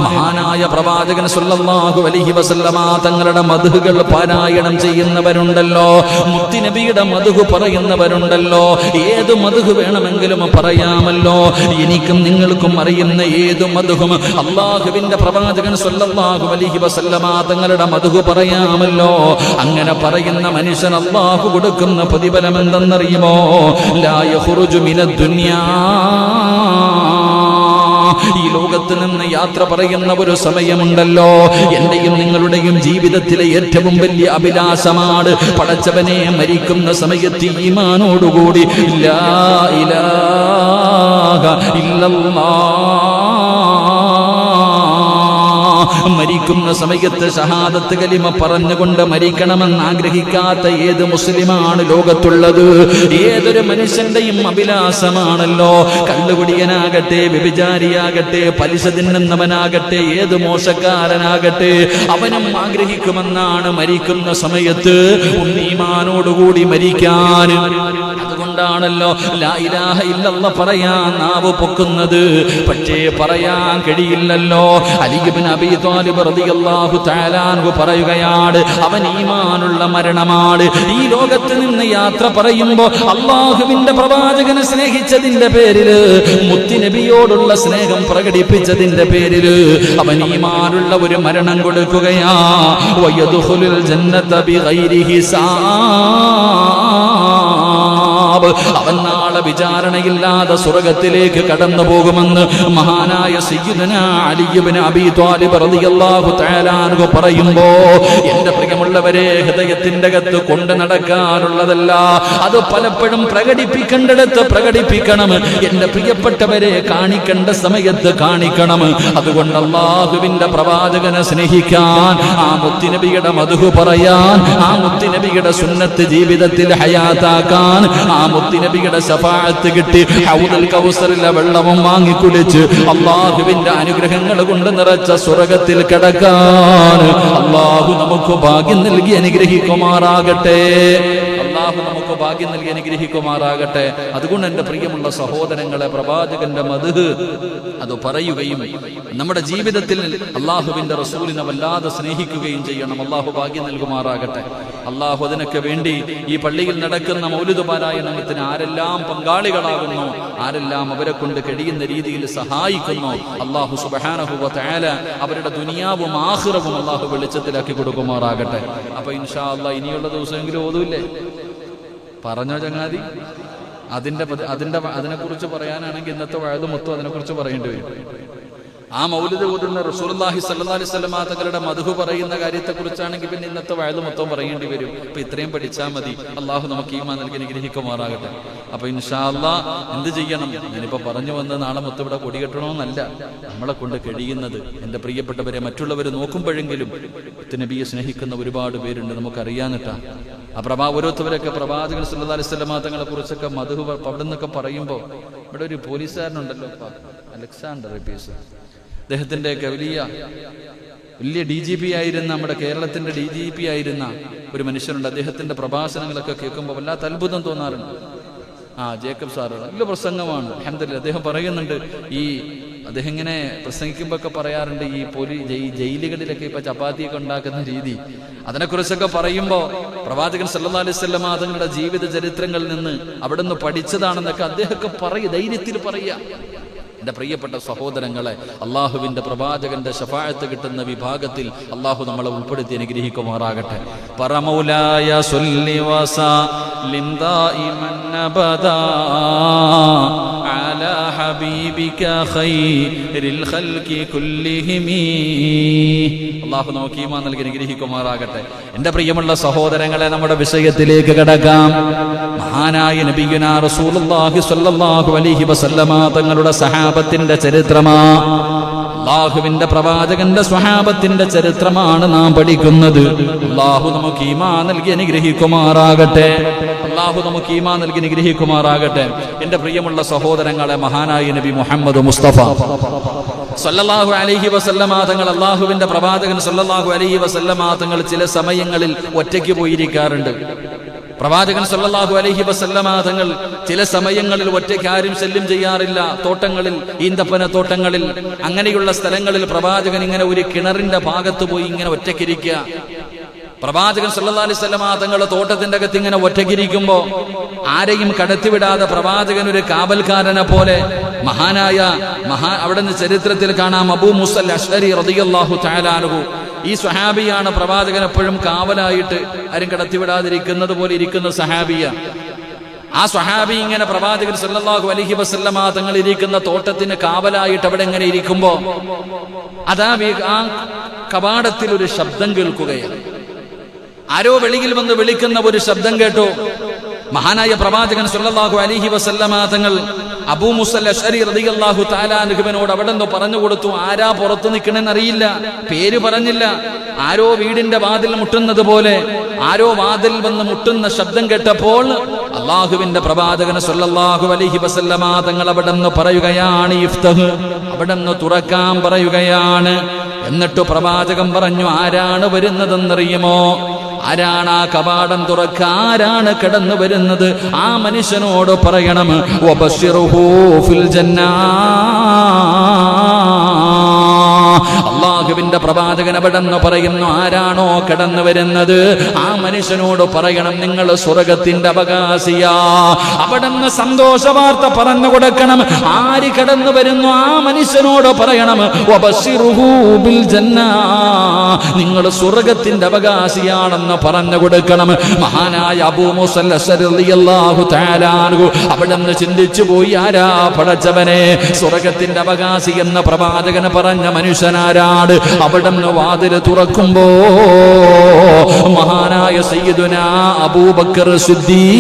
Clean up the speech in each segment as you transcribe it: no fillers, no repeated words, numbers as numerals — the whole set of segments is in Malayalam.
മഹാനായ പ്രവാചകൻ സല്ലല്ലാഹു അലൈഹി വസല്ലമ തങ്ങളുടെ മദ്ഹുകൾ പാരായണം ചെയ്യുന്നവരുണ്ടല്ലോ, മുത്തുനബിയുടെ മദ്ഹു പറയുന്നവരുണ്ടല്ലോ. ഏത് മദ്ഹു വേണമെങ്കിലും പറയാമല്ലോ. എനിക്കും നിങ്ങൾക്കും അറിയുന്ന ഏത് മദ്ഹും അല്ലാഹുവിന്റെ പ്രവാചകൻ സല്ലല്ലാഹു അലൈഹി വസല്ലമ തങ്ങളുടെ മദ്ഹു പറയാമല്ലോ. അങ്ങനെ പറയുന്ന മനുഷ്യൻ അല്ലാഹു കൊടുക്കുന്ന പ്രതിഫലം എന്തെന്നറിയുമോ? ലാ യഖ്റുജു മിനദ് ദുനിയാ, ഈ ലോകത്ത് നിന്ന് യാത്ര പറയുന്ന ഒരു സമയമുണ്ടല്ലോ. എന്റെയും നിങ്ങളുടെയും ജീവിതത്തിലെ ഏറ്റവും വലിയ അഭിലാഷമാണ് പടച്ചവനെ മരിക്കുന്ന സമയത്ത് ഈമാനോടുകൂടി ലാ ഇലാഹ ഇല്ലല്ലാഹ്, മരിക്കുന്ന സമയത്ത് ഷഹാദത്ത് കലിമ പറഞ്ഞുകൊണ്ട് മരിക്കണമെന്ന് ആഗ്രഹിക്കാത്ത ഏത് മുസ്ലിമാണ് ലോകത്തുള്ളത്? ഏതൊരു മനുഷ്യന്റെയും അഭിലാഷമാണല്ലോ. കള്ളുകുടിയനാകട്ടെ, വ്യഭിചാരിയാകട്ടെ, പലിശ തിന്നുന്നവനാകട്ടെ, ഏത് മോശക്കാരനാകട്ടെ, അവനും ആഗ്രഹിക്കുമെന്നാണ് മരിക്കുന്ന സമയത്ത് ഈമാനോടുകൂടി മരിക്കാൻ. അതുകൊണ്ടാണല്ലോ ലാ ഇലാഹ ഇല്ലല്ലാഹ് പറയാൻ നാവ് പൊക്കുന്നത്. പക്ഷേ പറയാൻ കഴിയില്ലല്ലോ. അലി ഇബ്നു അബീ ത്വാലിബ് റളിയല്ലാഹു തആല അൻഹു പറയുകയാണ്, അവൻ ഈമാനുള്ള മരണമാണ്. ഈ ലോകത്ത് നിന്ന് യാത്ര പറയുമ്പോൾ അല്ലാഹുവിന്റെ പ്രവാചകനെ സ്നേഹിച്ചതിന്റെ പേരിൽ, മുത്തുനബിയോടുള്ള സ്നേഹം പ്രകടിപ്പിച്ചതിന്റെ പേരിൽ അവൻ ഈമാനുള്ള ഒരു മരണം കൊടുക്കുകയാ. വയദ്ഖുലുൽ ജന്നത ബിഗൈരി ഹിസാബ്, അവൻ നാളെ വിചാരണയില്ലാതെ സ്വർഗ്ഗത്തിലേക്ക് കടന്നു പോകുമെന്ന് മഹാനായ സയ്യിദുനാ അലി ഇബ്നു അബീ ത്വാലിബ് റളിയല്ലാഹു തആല അൻഹു പറയുമ്പോ, എന്റെ പ്രിയമുള്ളവരെ, ഹൃദയത്തിന്റെ അകത്ത് കൊണ്ട് നടക്കാനുള്ളതല്ല, അത് പലപ്പോഴും പ്രകടിപ്പിക്കേണ്ടിടത്ത് പ്രകടിപ്പിക്കണം. എന്റെ പ്രിയപ്പെട്ടവരെ, കാണിക്കേണ്ട സമയത്ത് കാണിക്കണം. അതുകൊണ്ട് അല്ലാഹുവിന്റെ പ്രവാചകനെ സ്നേഹിക്കാൻ, ആ മുത്തുനബിയുടെ മദ്ഹു പറയാൻ, ആ മുത്തുനബിയുടെ സുന്നത്ത് ജീവിതത്തിൽ ഹയാത്താക്കാൻ, ആ മുത്തുനബിയുടെ ശഫാഅത്ത് കിട്ടി ഹൗദുൽ കൗസറിലെ വെള്ളവും വാങ്ങി കുടിച്ച് അല്ലാഹുവിന്റെ അനുഗ്രഹങ്ങൾ കൊണ്ട് നിറച്ച സ്വർഗ്ഗത്തിൽ കിടക്കാൻ അല്ലാഹു നമുക്ക് ഭാഗ്യം നൽകി അനുഗ്രഹിക്കുമാറാകട്ടെ. അല്ലാഹു നമുക്ക് ഭാഗ്യം നൽകി അനുഗ്രഹിക്കുമാറാകട്ടെ. അതുകൊണ്ട് എന്റെ പ്രിയമുള്ള സഹോദരങ്ങളെ, പ്രവാചകന്റെ മദ്ഹ് അത് പറയുകയും നമ്മുടെ ജീവിതത്തിൽ അല്ലാഹുവിന്റെ റസൂലിനെ വല്ലാതെ സ്നേഹിക്കുകയും ചെയ്യണം. അല്ലാഹു ഭാഗ്യം നൽകുമാറാകട്ടെ. അല്ലാഹു അതിനൊക്കെ വേണ്ടി ഈ പള്ളിയിൽ നടക്കുന്ന മൗലിദ് പാരായണത്തിന് ആരെല്ലാം പങ്കാളികളാകുന്നു, ആരെല്ലാം അവരെ കൊണ്ട് കഴിയുന്ന രീതിയിൽ സഹായിക്കുന്നു, അല്ലാഹു സുബ്ഹാനഹു വ തആല അവരുടെ ദുനിയാവും ആഖിറവും അല്ലാഹു വെളിച്ചത്തിലാക്കി കൊടുക്കുമാറാകട്ടെ. അപ്പൊ ഇൻഷാ അല്ലാഹ് ഇനിയുള്ള ദിവസമെങ്കിലും ഓതൂല്ലേ? പറഞ്ഞോ ചങ്ങാതി? അതിനെക്കുറിച്ച് പറയാനാണെങ്കിൽ ഇന്നത്തെ വഅദ് മൊത്തം അതിനെക്കുറിച്ച് പറയേണ്ടി വരും. ആ മൗലിദ് ഓതുന്ന റസൂലുള്ളാഹി സ്വല്ലല്ലാഹി അലൈഹി വസല്ലം തങ്ങളുടെ മദ്ഹു പറയുന്ന കാര്യത്തെക്കുറിച്ചാണെങ്കിൽ പിന്നെ ഇന്നത്തെ വഅദ് മൊത്തം പറയേണ്ടി വരും. അപ്പൊ ഇത്രയും പഠിച്ചാൽ മതി. അള്ളാഹു നമുക്ക് ഈമാൻ നൽകി അനുഗ്രഹിക്കുമാറാകട്ടെ. അപ്പൊ ഇൻഷാ അല്ലാഹ് എന്ത് ചെയ്യണം? ഞാനിപ്പോ പറഞ്ഞു വന്നത് നാളെ മൊത്തം ഇവിടെ കൊടികെട്ടണമെന്നല്ല, നമ്മളെ കൊണ്ട് കഴിയുന്നത്. എന്റെ പ്രിയപ്പെട്ടവരെ, മറ്റുള്ളവർ നോക്കുമ്പോഴെങ്കിലും നബിയെ സ്നേഹിക്കുന്ന ഒരുപാട് പേരുണ്ട്, നമുക്കറിയാനിട്ടാ. ഓരോരുത്തവരൊക്കെ പ്രവാചകൻ സല്ലല്ലാഹി അലൈഹി വസല്ലം തങ്ങളെ കുറിച്ചൊക്കെ മദ്ഹു അവിടെ നിന്നൊക്കെ പറയുമ്പോൾ, ഇവിടെ ഒരു പോലീസുകാരനുണ്ടല്ലോ അലക്സാണ്ടർ റബീസ്, അദ്ദേഹത്തിൻ്റെയൊക്കെ വലിയ DGP ആയിരുന്ന, നമ്മുടെ കേരളത്തിന്റെ DGP ആയിരുന്ന ഒരു മനുഷ്യനുണ്ട്. അദ്ദേഹത്തിന്റെ പ്രഭാഷണങ്ങളൊക്കെ കേൾക്കുമ്പോൾ വല്ലാത്ത അത്ഭുതം തോന്നാറുണ്ട്. ജേക്കബ് സാറ് നല്ല പ്രസംഗമാണ്, അൽഹംദുലില്ലാഹ്. അദ്ദേഹം പറയുന്നുണ്ട്, അദ്ദേഹം ഇങ്ങനെ പ്രസംഗിക്കുമ്പോഴൊക്കെ പറയാറുണ്ട്, ഈ ജയിലുകളിലൊക്കെ ഇപ്പൊ ചപ്പാത്തിയൊക്കെ ഉണ്ടാക്കുന്ന രീതി, അതിനെക്കുറിച്ചൊക്കെ പറയുമ്പോൾ പ്രവാചകൻ സല്ലല്ലാഹു അലൈഹി വസല്ലം തങ്ങളുടെ ജീവിത ചരിത്രങ്ങളിൽ നിന്ന് അവിടെ നിന്ന് പഠിച്ചതാണെന്നൊക്കെ അദ്ദേഹമൊക്കെ ധൈര്യത്തിൽ പറയുക. എന്റെ പ്രിയപ്പെട്ട സഹോദരങ്ങളെ, അള്ളാഹുവിന്റെ പ്രവാചകന്റെ ശഫാഅത്ത് കിട്ടുന്ന വിഭാഗത്തിൽ അള്ളാഹു നമ്മളെ ഉൾപ്പെടുത്തി അനുഗ്രഹിക്കുമാറാകട്ടെ. പറമൗലായ സ്വല്ലി വസല്ലിം ദായിമൻ അബദാ അലാ ഹബീബിക ഖൈറിൽ ഖൽഖി കുല്ലിഹിം. അള്ളാഹു നമുക്ക് ഈമാൻ നൽകി അനുഗ്രഹിക്കുമാറാകട്ടെ. എന്റെ പ്രിയമുള്ള സഹോദരങ്ങളെ, നമ്മുടെ വിഷയത്തിലേക്ക് കടക്കാം. മഹാനായ നബിയുനാ റസൂലുള്ളാഹി സ്വല്ലല്ലാഹു അലൈഹി വസല്ലമ തങ്ങളുടെ സഹാബത്തിന്റെ ചരിത്രമാ, അല്ലാഹുവിന്റെ പ്രവാചകന്റെ സ്വഹാബത്തിന്റെ ചരിത്രമാണ് നാം പഠിക്കുന്നത്. അല്ലാഹു നമുക്ക് ഈമാൻ നൽകി അനുഗ്രഹിക്കുമാറാകട്ടെ. അല്ലാഹു നമുക്ക് ഈമാൻ നൽകി അനുഗ്രഹിക്കുമാറാകട്ടെ. എന്റെ പ്രിയമുള്ള സഹോദരങ്ങളെ, മഹാനായ നബി മുഹമ്മദ് മുസ്തഫ സല്ലല്ലാഹു അലൈഹി വസല്ലമ തങ്ങൾ, അല്ലാഹുവിന്റെ പ്രവാചകൻ സല്ലല്ലാഹു അലൈഹി വസല്ലമ തങ്ങൾ ചില സമയങ്ങളിൽ ഒറ്റയ്ക്ക് പോയിരിക്കാറുണ്ട്. പ്രവാചകൻ സല്ലല്ലാഹു അലൈഹി വസല്ലമ തങ്ങൾ ചില സമയങ്ങളിൽ ഒറ്റയ്ക്ക് ആരും ശല്യം ചെയ്യാറില്ല. തോട്ടങ്ങളിൽ, ഈന്തപ്പന തോട്ടങ്ങളിൽ, അങ്ങനെയുള്ള സ്ഥലങ്ങളിൽ പ്രവാചകൻ ഇങ്ങനെ ഒരു കിണറിന്റെ ഭാഗത്ത് പോയി ഇങ്ങനെ ഒറ്റയ്ക്കിരിക്കുക. പ്രവാചകൻ സല്ലല്ലാഹു അലൈഹി വസല്ലമ തങ്ങൾ തോട്ടത്തിന്റെ അകത്ത് ഇങ്ങനെ ഒറ്റയ്ക്കിരിക്കുമ്പോ ആരെയും കടത്തിവിടാതെ പ്രവാചകൻ ഒരു കാവൽക്കാരനെ പോലെ അവിടുന്ന് ചരിത്രത്തിൽ കാണാം അബൂ മുസൽ അശ്അരി റളിയല്ലാഹു തആല അൻഹു. ഈ സ്വഹാബിയാണ് പ്രവാചകൻ എപ്പോഴും കാവലായിട്ട് ആരും കടത്തിവിടാതിരിക്കുന്നത് പോലെ ഇരിക്കുന്ന സഹാബിയ. ആ സ്വഹാബി ഇങ്ങനെ പ്രവാചകൻ സല്ലല്ലാഹു അലൈഹി വസല്ലമ തങ്ങൾ ഇരിക്കുന്ന തോട്ടത്തിന് കാവലായിട്ട് അവിടെ ഇങ്ങനെ ഇരിക്കുമ്പോ അതാ ആ കവാടത്തിൽ ഒരു ശബ്ദം കേൾക്കുകയാണ്. ആരോ വെളിയിൽ വന്ന് വിളിക്കുന്ന ഒരു ശബ്ദം കേട്ടു. മഹാനായ പ്രവാചകൻ സല്ലല്ലാഹു അലൈഹി വസല്ലമ തങ്ങൾ അബൂ മുസൽ അശ്അരി റളിയല്ലാഹു തആല അൻഹുവിനോട് അവിടെ നിന്ന് പറഞ്ഞു കൊടുത്തു. ആരാ പുറത്ത് നിൽക്കണമെന്ന് അറിയില്ല, പേര് പറഞ്ഞില്ല. ആരോ വീടിന്റെ വാതിൽ മുട്ടുന്നത് പോലെ ആരോ വാതിൽ വന്ന് മുട്ടുന്ന ശബ്ദം കേട്ടപ്പോൾ അള്ളാഹുവിന്റെ പ്രവാചകൻ സല്ലല്ലാഹു അലൈഹി വസല്ലമ തങ്ങൾ അവിടെ നിന്ന് പറയുകയാണ്, ഇഫ്തഹ്, അവിടെ നിന്ന് തുറക്കാൻ പറയുകയാണ്. എന്നിട്ട് പ്രവാചകൻ പറഞ്ഞു, ആരാണ് വരുന്നതെന്നറിയുമോ? ആരാണ് ആ കവാടം തുറക്ക? ആരാണ് കടന്നു വരുന്നത്? ആ മനുഷ്യനോട് പറയണം, വബശ്ശിറുഹു ഫിൽ ജന്നാ. അള്ളാഹുവിന്റെ പ്രവാചകൻ അവിടെ നിന്ന് പറയുന്നു, ആരാണോ കടന്നു വരുന്നത് ആ മനുഷ്യനോട് പറയണം, നിങ്ങൾ സ്വർഗത്തിന്റെ അവകാശിയാ. അവിടെ നിന്ന് സന്തോഷ വാർത്ത പറഞ്ഞു കൊടുക്കണം. ആര് കടന്നു വരുന്നു ആ മനുഷ്യനോട് പറയണം, വബശ്ശിറുഹു ബിൽ ജന്നാ, നിങ്ങൾ സ്വർഗത്തിന്റെ അവകാശിയാണെന്ന് പറഞ്ഞു കൊടുക്കണം. മഹാനായ അബൂ മുസൽ അശ്അരി റളിയല്ലാഹു തആല അൻഹു അവിടെ നിന്ന് ചിന്തിച്ചു പോയി, ആരാ പടച്ചവനെ സ്വർഗത്തിന്റെ അവകാശി എന്ന പ്രവാചകന് പറഞ്ഞ മനുഷ്യനാരാണ്? അവിടെ നിന്ന് വാതിൽ തുറക്കുമ്പോ മഹാനായ സയ്യിദുനാ അബൂബക്കർ സിദ്ദീഖ്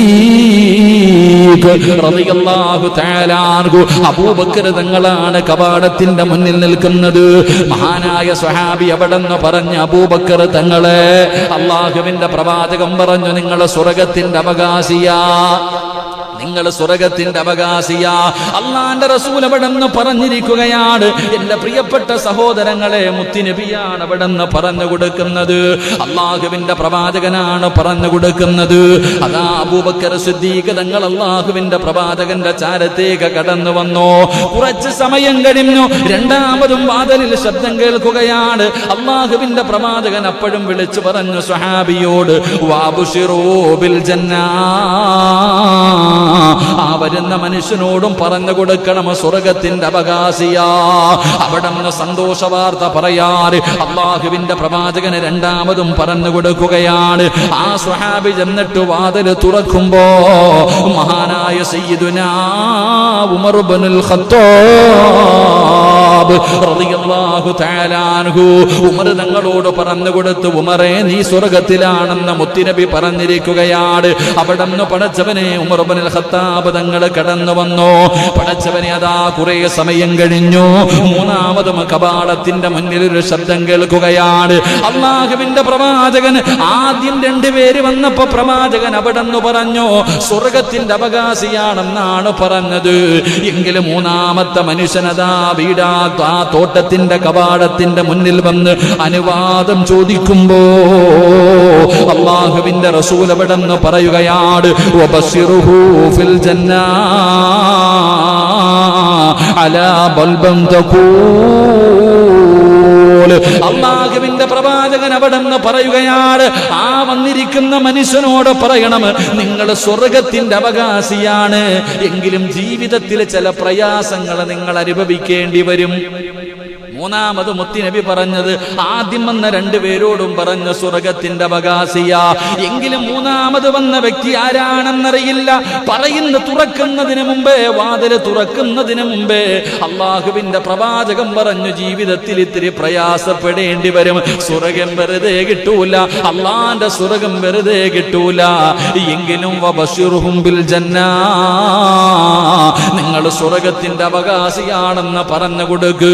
റളിയല്ലാഹു തആല അൻഹു, അബൂബക്കർ തങ്ങളാണ് കവാടത്തിന്റെ മുന്നിൽ നിൽക്കുന്നത്. മഹാനായ സ്വഹാബി അവിടെ നിന്ന് പറഞ്ഞ, അബൂബക്കർ തങ്ങളെ, അള്ളാഹുവിന്റെ പ്രവാചകൻ പറഞ്ഞു, നിങ്ങൾ സ്വർഗത്തിന്റെ അവകാശിയാ, നിങ്ങൾ സ്വർഗത്തിന്റെ അവകാശിയാ. അള്ളാന്റെ റസൂൽ അവിടെ നിന്ന് പറഞ്ഞിരിക്കുകയാണ്. എന്റെ പ്രിയപ്പെട്ട സഹോദരങ്ങളെ, മുത്തുനബിയാണ് അവിടെ നിന്ന് പറഞ്ഞു കൊടുക്കുന്നത്. അള്ളാഹുവിന്റെ പ്രവാചകനാണ് പറഞ്ഞു കൊടുക്കുന്നത്. അതാ അബൂബക്കർ സിദ്ദീഖ് തങ്ങൾ അള്ളാഹുവിന്റെ പ്രവാചകന്റെ ചാരത്തേക്ക് കടന്നു വന്നു. കുറച്ച് സമയം കഴിഞ്ഞു, രണ്ടാമതും വാതിലിൽ ശബ്ദം കേൾക്കുകയാണ്. അള്ളാഹുവിന്റെ പ്രവാചകൻ അപ്പോഴും വിളിച്ചു പറഞ്ഞു സ്വഹാബിയോട്, വബശ്ശിറൂ ബിൽ ജന്നാ, ആ വരുന്ന മനുഷ്യനോടും പറഞ്ഞു കൊടുക്കണം, സ്വർഗത്തിന്റെ അവകാശിയാ. അവിടെ നിന്ന് സന്തോഷ വാർത്ത പറയാറ് അള്ളാഹുവിന്റെ പ്രവാചകന് രണ്ടാമതും പറഞ്ഞു കൊടുക്കുകയാണ്. ആ സ്വഹാബി ചെന്നിട്ട് വാതിൽ തുറക്കുമ്പോ മഹാനായ സയ്യിദുനാ ഉമർ ഇബ്നുൽ ഖത്താബ് റളിയല്ലാഹു തആല അൻഹു ഉമർ തങ്ങളോട് പറഞ്ഞു കൊടുത്തു, ഉമറേ, നീ സ്വർഗത്തിലാണെന്ന് മുത്തുനബി പറഞ്ഞിരിക്കുകയാണ്. അവിടെ നിന്ന് പടച്ചവനെ ഉമർ ഇബ്നുൽ ഖത്താബ് തങ്ങൾ കടന്നു വന്നു. പടച്ചവനെ, അതാ കുറെ സമയം കഴിഞ്ഞു. മൂന്നാമതും കവാടത്തിന്റെ മുന്നിൽ ഒരു ശബ്ദം കേൾക്കുകയാണ്. അള്ളാഹുവിന്റെ പ്രവാചകൻ ആദ്യം രണ്ടുപേര് വന്നപ്പോ പ്രവാചകൻ അവിടെ നിന്ന് പറഞ്ഞു, സ്വർഗത്തിന്റെ അവകാശിയാണെന്നാണ് പറഞ്ഞത്. എങ്കിലും മൂന്നാമത്തെ മനുഷ്യനതാ വീടാ ആ തോട്ടത്തിന്റെ കവാടത്തിന്റെ മുന്നിൽ വന്ന് അനുവാദം ചോദിക്കുമ്പോ അള്ളാഹുവിന്റെ റസൂൽ അവിടെ നിന്ന് പറയുകയാണ്, വബശ്ശിറുഹു ഫിൽ ജന്നാ അലാ ബൽബൻ തഖൂൽ. അള്ളാഹുവിന്റെ പ്രവാചകൻ അവിടെ നിന്ന് പറയുകയാണ്, ആ വന്നിരിക്കുന്ന മനുഷ്യനോട് പറയണം, നിങ്ങൾ സ്വർഗത്തിന്റെ അവകാശിയാണ്, എങ്കിലും ജീവിതത്തിൽ ചില പ്രയാസങ്ങൾ നിങ്ങൾ അനുഭവിക്കേണ്ടി വരും. മൂന്നാമത് മുത്തുനബി പറഞ്ഞത് ആദ്യം വന്ന രണ്ടുപേരോടും പറഞ്ഞു സ്വർഗത്തിന്റെ അവകാശിയാ. എങ്കിലും മൂന്നാമത് വന്ന വ്യക്തി ആരാണെന്നറിയില്ല. തുറക്കുന്നതിന് മുമ്പേ, വാതിൽ തുറക്കുന്നതിന് മുമ്പേ അള്ളാഹുവിന്റെ പ്രവാചകൻ പറഞ്ഞു, ജീവിതത്തിൽ ഇത്തിരി പ്രയാസപ്പെടേണ്ടി വരും. സ്വർഗം വെറുതെ കിട്ടൂല, അള്ളാന്റെ സ്വർഗം വെറുതെ കിട്ടൂല. എങ്കിലും വബശ്ശിറുഹും ബിൽ ജന്നാ, നിങ്ങൾ സ്വർഗത്തിന്റെ അവകാശിയാണെന്ന് പറഞ്ഞു കൊടുക്ക്.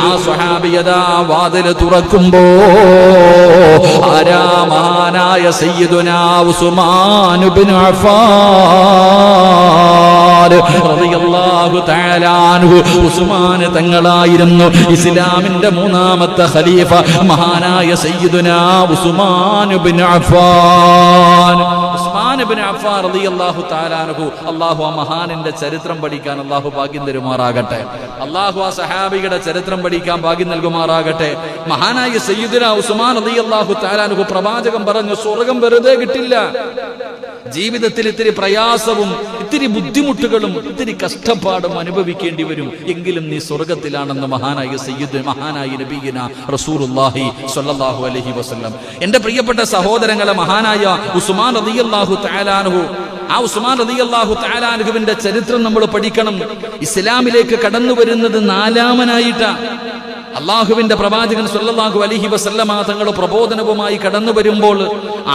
ആ സ്വഹാബിയതാ വാതിൽ തുറക്കുമ്പോ ആരാ? മഹാനായ സയ്യിദുനാ ഉസ്മാൻ ഇബ്നു അഫ്ഫാൻ റളിയല്ലാഹു തആല അൻഹു. ഉസ്മാൻ തങ്ങളായിരുന്നു ഇസ്ലാമിന്റെ മൂന്നാമത്തെ ഖലീഫ, മഹാനായ സയ്യിദുനാ ഉസ്മാൻ ഇബ്നു അഫ്ഫാൻ. ഉസ്മാൻ ഇബ്നു അഫ്ഫാൻ റളിയല്ലാഹു തആല അൻഹു. അല്ലാഹു ആ മഹാനിന്റെ ചരിത്രം പഠിക്കാൻ അല്ലാഹു ഭാഗ്യം തരുമാറാകട്ടെ. അല്ലാഹു ആ സഹാബിയുടെ ചരിത്രം പഠിക്കാൻ ഭാഗ്യം നൽകുമാറാകട്ടെ. മഹാനായ സയ്യിദുനാ ഉസ്മാൻ റളിയല്ലാഹു തആല അൻഹു പ്രവാചകൻ പറഞ്ഞു, സ്വർഗ്ഗം വെറുതെ കിട്ടില്ല. ജീവിതത്തിൽ ഇത്തിരി പ്രയാസവും ഇത്തിരി ബുദ്ധിമുട്ടുകളും ഇത്തിരി കഷ്ടപ്പാടും അനുഭവിക്കേണ്ടി വരും, എങ്കിലും നീ സ്വർഗത്തിലാണെന്ന് മഹാനായ നബിയിന റസൂലുള്ളാഹി സ്വല്ലല്ലാഹു അലൈഹി വസല്ലം. എന്റെ പ്രിയപ്പെട്ട സഹോദരങ്ങളെ, മഹാനായ ഉസ്മാൻ റളിയല്ലാഹു തആല അൻഹു, ആ ഉസ്മാൻ റളിയല്ലാഹു തആല അൻഹുവിന്റെ ചരിത്രം നമ്മൾ പഠിക്കണം. ഇസ്ലാമിലേക്ക് കടന്നു വരുന്നത് 4-ാമനായിട്ടാണ്. അള്ളാഹുവിന്റെ പ്രവാചകൻ സ്വല്ലല്ലാഹു അലൈഹി വസല്ലമ തങ്ങൾ പ്രബോധനവുമായി കടന്നു വരുമ്പോൾ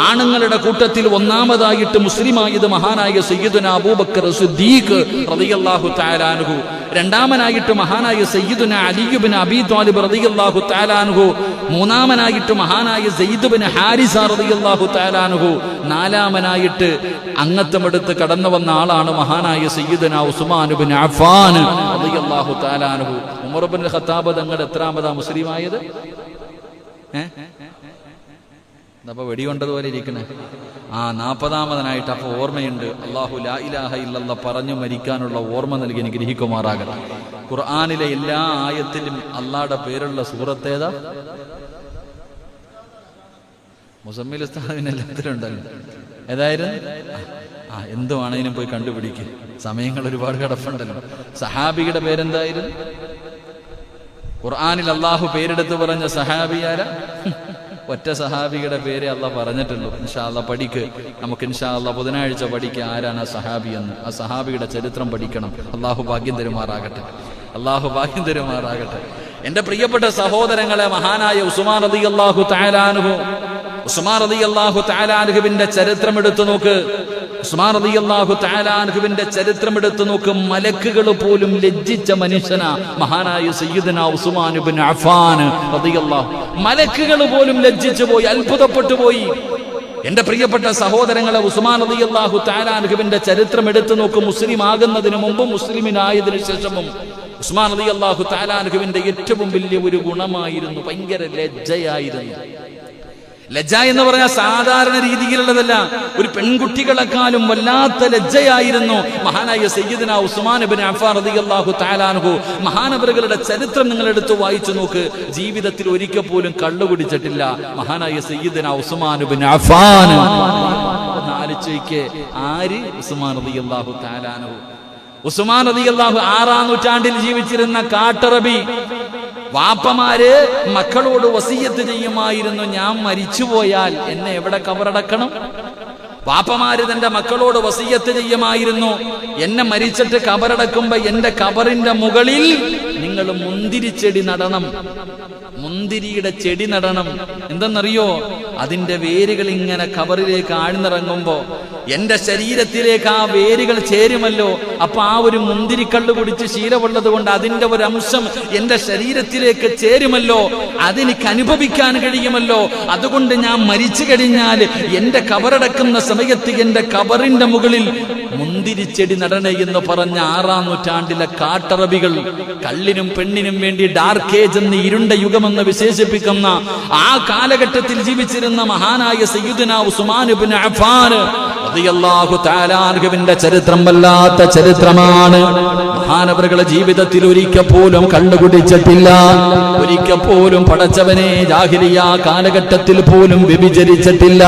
ആണുങ്ങളുടെ കൂട്ടത്തിൽ 1-ാമതായിട്ട് മുസ്ലിമായത് മഹാനായ സയ്യിദുനാ അബൂബക്കർ സിദ്ദീഖ് റളിയല്ലാഹു തആല അൻഹു, 2-ാമനായിട്ട് മഹാനായ സയ്യിദുനാ അലി ഇബ്നു അബീ ത്വാലിബ് റളിയല്ലാഹു തആല അൻഹു, 3-ാമനായിട്ട് മഹാനായ സയ്യിദ് ഇബ്നു ഹാരിസ റളിയല്ലാഹു തആല അൻഹു, 4-ാമനായിട്ട് അംഗത്വമെടുത്ത് കടന്നു വന്ന ആളാണ് മഹാനായ സയ്യിദുനാ ഉസ്മാൻ ഇബ്നു അഫ്ഫാൻ റളിയല്ലാഹു തആല അൻഹു. ഉമർ ഇബ്നുൽ ഖത്താബ് തങ്ങൾ എത്രാമതാ മുസ്ലിമായത്? അപ്പൊ വെടികൊണ്ടതുപോലെ ഇരിക്കണേ. 40-ാമതനായിട്ട്. അപ്പൊ ഓർമ്മയുണ്ട്. അല്ലാഹു ലാ ഇലാഹ ഇല്ലല്ലാഹ് പറഞ്ഞു മരിക്കാനുള്ള ഓർമ്മ നൽകി അനുഗ്രഹിക്കുമാറാകട്ടെ. ഖുർആനിലെ എല്ലാ ആയത്തിലും അള്ളാഹുടെ പേരുള്ള സൂറത്തേതാ? മുസമ്മിൽ ഉസ്താദിന് എല്ലാത്തിലും ഉണ്ടല്ലോ. ഏതായിരുന്നു? എന്തുവാണേലും പോയി കണ്ടുപിടിക്കും, സമയങ്ങൾ ഒരുപാട് കിടപ്പുണ്ടല്ലോ. സഹാബിയുടെ പേരെന്തായിരുന്നു? ഖുർആനിൽ അള്ളാഹു പേരെടുത്ത് പറഞ്ഞ സഹാബിയാര? ഒറ്റ സഹാബിയുടെ പേരെ അള്ളാഹ് പറഞ്ഞിട്ടുള്ളൂ. ഇൻഷാ അള്ളാഹ് പഠിക്ക്. നമുക്ക് ഇൻഷാ അള്ളാഹ് ബുധനാഴ്ച പഠിക്കുക ആരാണ് ആ സഹാബി എന്ന്. ആ സഹാബിയുടെ ചരിത്രം പഠിക്കണം. അള്ളാഹു ഭാഗ്യം തരുമാറാകട്ടെ. അള്ളാഹു ഭാഗ്യം തരുമാറാകട്ടെ. എന്റെ പ്രിയപ്പെട്ട സഹോദരങ്ങളെ, മഹാനായ ഉസ്മാൻ റളിയല്ലാഹു തആല അൻഹു, ഉസ്മാൻ റളിയല്ലാഹു തആല അൻഹുവിന്റെ ചരിത്രം എടുത്തു നോക്ക്. ഉസ്മാൻ റളിയല്ലാഹു തആല അൻഹുവിന്റെ ചരിത്രം എടുത്തു നോക്ക്. മലക്കുകൾ പോലും ലജ്ജിച്ച മനുഷ്യനാ മഹാനായ സയ്യിദുനാ ഉസ്മാൻ ഇബ്നു അഫ്ഫാൻ റളിയല്ലാഹു. മലക്കുകൾ പോലും ലജ്ജിച്ചു പോയി, അത്ഭുതപ്പെട്ടു പോയി. എന്റെ പ്രിയപ്പെട്ട സഹോദരങ്ങളെ, ഉസ്മാൻ റളിയല്ലാഹു തആല അൻഹുവിന്റെ ചരിത്രം എടുത്തു നോക്ക്. മുസ്ലിം ആകുന്നതിന് മുമ്പും മുസ്ലിമിനായതിനു ശേഷവും ഉസ്മാൻ റളിയല്ലാഹു തആല അൻഹുവിന്റെ ഏറ്റവും വലിയ ഒരു ഗുണമായിരുന്നു ഭയങ്കര ലജ്ജയായിരുന്നു. ലജ്ജ എന്ന് പറഞ്ഞാൽ സാധാരണ രീതിയിലുള്ളതല്ല. ഒരു പെൺകുട്ടികളെക്കാളും വല്ലാത്ത ലജ്ജയായിരുന്നു മഹാനായ സയ്യിദുനാ ഉസ്മാൻ ഇബ്നു അഫ്ഫാൻ റളിയല്ലാഹു തആല അൻഹു. മഹാനവറുകളുടെ ചരിത്രം നിങ്ങൾ എടുത്ത് വായിച്ചു നോക്ക്. ജീവിതത്തിൽ ഒരിക്കൽ പോലും കള്ളു കുടിച്ചിട്ടില്ല മഹാനായ സയ്യിദുനാ ഉസ്മാൻ ഇബ്നു അഫ്ഫാൻ. ആലോചിക്ക്, ആര്? ഉസ്മാൻ റളിയല്ലാഹു തആല അൻഹു. ഉസ്മാൻ റളിയല്ലാഹു 6-ാം നൂറ്റാണ്ടിൽ ജീവിച്ചിരുന്ന കാട്ടറബി. വാപ്പമാര് മക്കളോട് വസിയത്ത് ചെയ്യുമായിരുന്നു, ഞാൻ മരിച്ചുപോയാൽ എന്നെ എവിടെ കബറടക്കണം? വാപ്പമാര് തന്റെ മക്കളോട് വസിയത്ത് ചെയ്യുമായിരുന്നു, എന്നെ മരിച്ചിട്ട് കബറടക്കുമ്പോ എന്റെ കബറിന്റെ മുകളിൽ നിങ്ങൾ മുന്തിരിച്ചെടി നടണം, മുന്തിരിയുടെ ചെടി നടണം. എന്തെന്നറിയോ? അതിന്റെ വേരുകൾ ഇങ്ങനെ കബറിലേക്ക് ആഴ്ന്നിറങ്ങുമ്പോ എന്റെ ശരീരത്തിലേക്ക് ആ വേരുകൾ ചേരുമല്ലോ. അപ്പൊ ആ ഒരു മുന്തിരിക്കള്ളു കുടിച്ച് ശീലമുള്ളത് കൊണ്ട് അതിന്റെ ഒരു അംശം എന്റെ ശരീരത്തിലേക്ക് ചേരുമല്ലോ, അതെനിക്ക് അനുഭവിക്കാൻ കഴിയുമല്ലോ. അതുകൊണ്ട് ഞാൻ മരിച്ചു കഴിഞ്ഞാൽ എന്റെ കബറടക്കുന്ന സമയത്ത് എന്റെ കബറിന്റെ മുകളിൽ മുന്തിരിച്ചെടി നടണേ എന്ന് പറഞ്ഞ 6-ാം നൂറ്റാണ്ടിലെ കാട്ടറബികൾ, കള്ളിനും പെണ്ണിനും വേണ്ടി ഡാർക്ക് ഏജ് എന്ന് ഇരുണ്ട യുഗമെന്ന് വിശേഷിപ്പിക്കുന്ന ആ കാലഘട്ടത്തിൽ ജീവിച്ചിരുന്ന മഹാനായ സയ്യിദുനാ ഉസ്മാൻ ഇബ്നു അഫ്ഫാൻ റളിയല്ലാഹു തആല അൻഹുവിന്റെ ചരിത്രം വല്ലാത്ത ചരിത്രമാണ്. മഹാനവറുകളുടെ ജീവിതത്തിൽ ഒരിക്കൽ പോലും കള്ളുകുടിച്ചിട്ടില്ല, ഒരിക്കൽ പോലും പടച്ചവനെ ജാഹിലിയ കാലഘട്ടത്തിൽ പോലും വ്യഭിചരിച്ചിട്ടില്ല.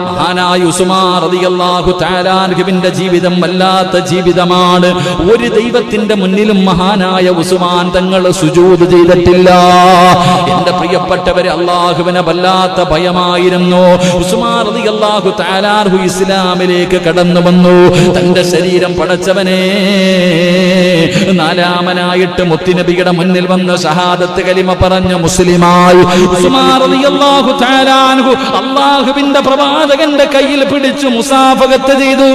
മഹാനായ ഉസ്മാൻ റളിയല്ലാഹു തആല അൻഹുവിന്റെ ജീവിതം വല്ലാത്ത ജീവിതമാണ്. ഒരു ദൈവത്തിന്റെ മുന്നിലും മഹാനായ ഉസ്മാൻ തങ്ങൾ സുജൂദ് ചെയ്തിട്ടില്ല. എന്റെ പ്രിയപ്പെട്ടവരെ, അള്ളാഹുവിനെ വല്ലാത്ത ഭയമായിരുന്നു. ഉസ്മാൻ റളിയല്ലാഹു തആല അൻഹു ഇസ്ലാമിലേക്ക് കടന്നു വന്നു. തന്റെ ശരീരം പടച്ചവനെ 4-ാമനായിട്ട് മുത്തുനബിയുടെ മുന്നിൽ വന്ന് ഷഹാദത്ത് കലിമ പറഞ്ഞ് മുസ്ലിമായി. ഉസ്മാൻ റളിയല്ലാഹു തആല അൻഹു അള്ളാഹുവിന്റെ പ്രവാചകന്റെ കയ്യിൽ പിടിച്ചു മുസാഫഹത്ത് ചെയ്തു.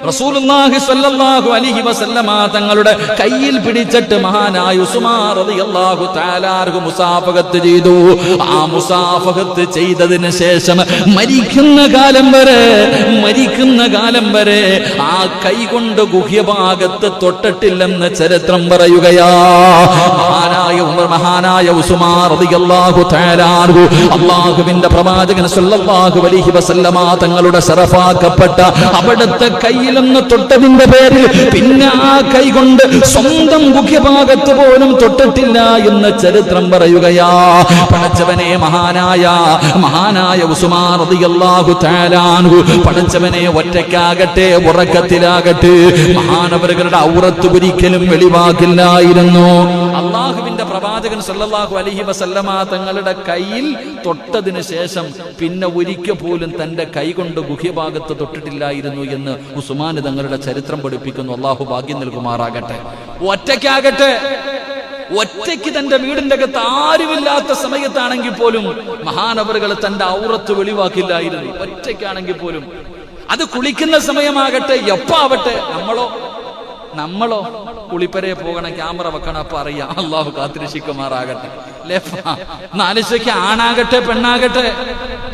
റസൂലുള്ളാഹി സ്വല്ലല്ലാഹു അലൈഹി വസല്ലമ തങ്ങളുടെ കയ്യിൽ പിടിച്ചിട്ട് മഹാനായ ഉസ്മാൻ റളിയല്ലാഹു തആല അൻഹു മുസാഫഹത്ത് ചെയ്തു. ആ മുസാഫഹത്ത് ചെയ്തതിന് ശേഷം മരിക്കുന്ന കാലം വരെ ആ കൈ കൊണ്ട് ഗുഹ്യഭാഗത്ത് തൊട്ടിട്ടില്ലെന്ന് ചരിത്രം പറയുകയാ. മഹാനായ ഉസ്മാൻ റളിയല്ലാഹു തആല അൻഹു അല്ലാഹുവിന്റെ പ്രവാചകൻ സ്വല്ലല്ലാഹു അലൈഹി വസല്ലമ തങ്ങളുടെ ശറഫാക്കപ്പെട്ട അവിടുത്തെ കയ്യിലൊന്ന് തൊട്ടതിന്റെ പേരിൽ പിന്നെ ആ കൈ കൊണ്ട് സ്വന്തം ഗുഹ്യഭാഗത്ത് പോലും തൊട്ടിട്ടില്ല എന്ന് ചരിത്രം പറയുകയാ. പടച്ചവനെ മഹാനായ ഉസ്മാൻ റളിയല്ലാഹു തആല അൻഹു പടച്ചവനെ ഒറ്റയ്ക്കാകട്ടെ ഉറക്കത്തിലാകട്ടെ മഹാനവറുകളുടെ ഔറത്ത് ഒരിക്കലും വെളിവാക്കില്ലായിരുന്നു. അള്ളാഹുവിന്റെ പ്രവാചകൻ സല്ലല്ലാഹു അലൈഹി വസല്ലമ തങ്ങളുടെ കയ്യിൽ തൊട്ടതിന് ശേഷം പിന്നെ ഒരിക്കൽ പോലും തന്റെ കൈ കൊണ്ട് ഗുഹ്യഭാഗത്ത് തൊട്ടിട്ടില്ലായിരുന്നു എന്ന് ഉസ്മാൻ തങ്ങളുടെ ചരിത്രം പഠിപ്പിക്കുന്നു. അള്ളാഹു ഭാഗ്യം നൽകുമാറാകട്ടെ. ഒറ്റയ്ക്ക് തന്റെ വീടിന്റെ അകത്ത് ആരുമില്ലാത്ത സമയത്താണെങ്കിൽ പോലും മഹാനവറുകൾ തന്റെ ഔറത്ത് വെളിവാക്കില്ലായിരുന്നു. ഒറ്റയ്ക്കാണെങ്കിൽ പോലും അത് കുളിക്കുന്ന സമയമാകട്ടെ എപ്പാവട്ടെ. നമ്മളോ കുളിപ്പരയെ പോകണം, ക്യാമറ വെക്കണം, അപ്പൊ അറിയാം. അള്ളാഹു കാത്തിരക്ഷിക്കുമാറാകട്ടെ. നാലിശയ്ക്ക് ആണാകട്ടെ പെണ്ണാകട്ടെ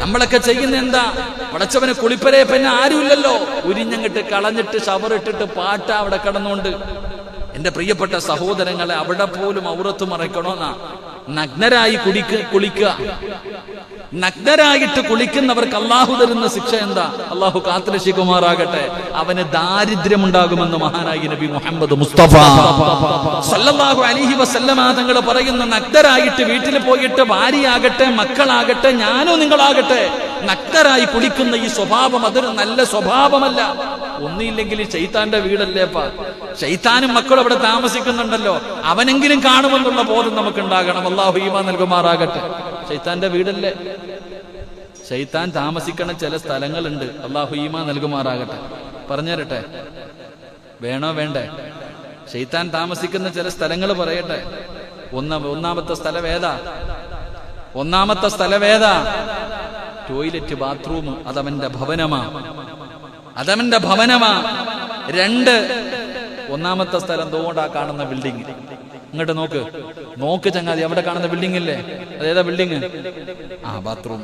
നമ്മളൊക്കെ ചെയ്യുന്ന എന്താ? പടച്ചവന് കുളിപ്പരയെ പിന്നെ ആരുമില്ലല്ലോ, ഉരിഞ്ഞങ്ങിട്ട് കളഞ്ഞിട്ട് ഷവറിട്ടിട്ട് പാട്ട അവിടെ കിടന്നുകൊണ്ട്. എന്റെ പ്രിയപ്പെട്ട സഹോദരങ്ങളെ, അവിടെ പോലും ഔറത്ത് മറയ്ക്കണോന്നാ. നഗ്നരായി കുളിക്കുക. നഗ്നരായിട്ട് കുളിക്കുന്നവർക്ക് അള്ളാഹു തരുന്ന ശിക്ഷ എന്താ? അള്ളാഹു കാത്തുരക്ഷിക്കുമാറാകട്ടെ. അവന് ദാരിദ്ര്യമുണ്ടാകുമെന്ന് മഹാനായി നബി മുഹമ്മദ് മുസ്തഫ സല്ലല്ലാഹു അലൈഹി വസല്ലമ തങ്ങൾ പറയുന്നു, നഗ്നരായിട്ട് വീട്ടിൽ പോയിട്ട് ഭാര്യയാകട്ടെ മക്കളാകട്ടെ ഞാനോ നിങ്ങളാകട്ടെ നഗ്നരായി കുളിക്കുന്ന ഈ സ്വഭാവം അതൊരു നല്ല സ്വഭാവമല്ല. ഒന്നില്ലെങ്കിൽ ശൈത്താന്റെ വീടല്ലേപ്പാ. ശൈത്താനും മക്കളും അവിടെ താമസിക്കുന്നുണ്ടല്ലോ, അവനെങ്കിലും കാണുമെന്നുള്ള ബോധം നമുക്ക് ഉണ്ടാകണം. അള്ളാഹു ഈമാൻ നൽകുമാറാകട്ടെ. ശൈത്താന്റെ വീടല്ലേ? ശൈത്താൻ താമസിക്കണ ചില സ്ഥലങ്ങളുണ്ട്. അള്ളാഹു ഈമാൻ നൽകുമാറാകട്ടെ. പറഞ്ഞു തരട്ടെ? വേണോ വേണ്ടേ? ശൈത്താൻ താമസിക്കുന്ന ചില സ്ഥലങ്ങൾ പറയട്ടെ. ഒന്നാമത്തെ സ്ഥലവേദ ടോയ്ലറ്റ് ബാത്റൂം. അതവന്റെ ഭവനമാ. 2, ഒന്നാമത്തെ സ്ഥലം തോണ്ടാ കാണുന്ന ബിൽഡിംഗ്. ഇങ്ങോട്ട് നോക്ക് ചങ്ങാതി, അവിടെ കാണുന്ന ബിൽഡിംഗ് ഇല്ലേ? അതേതാ ബിൽഡിംഗ്? ബാത്റൂം.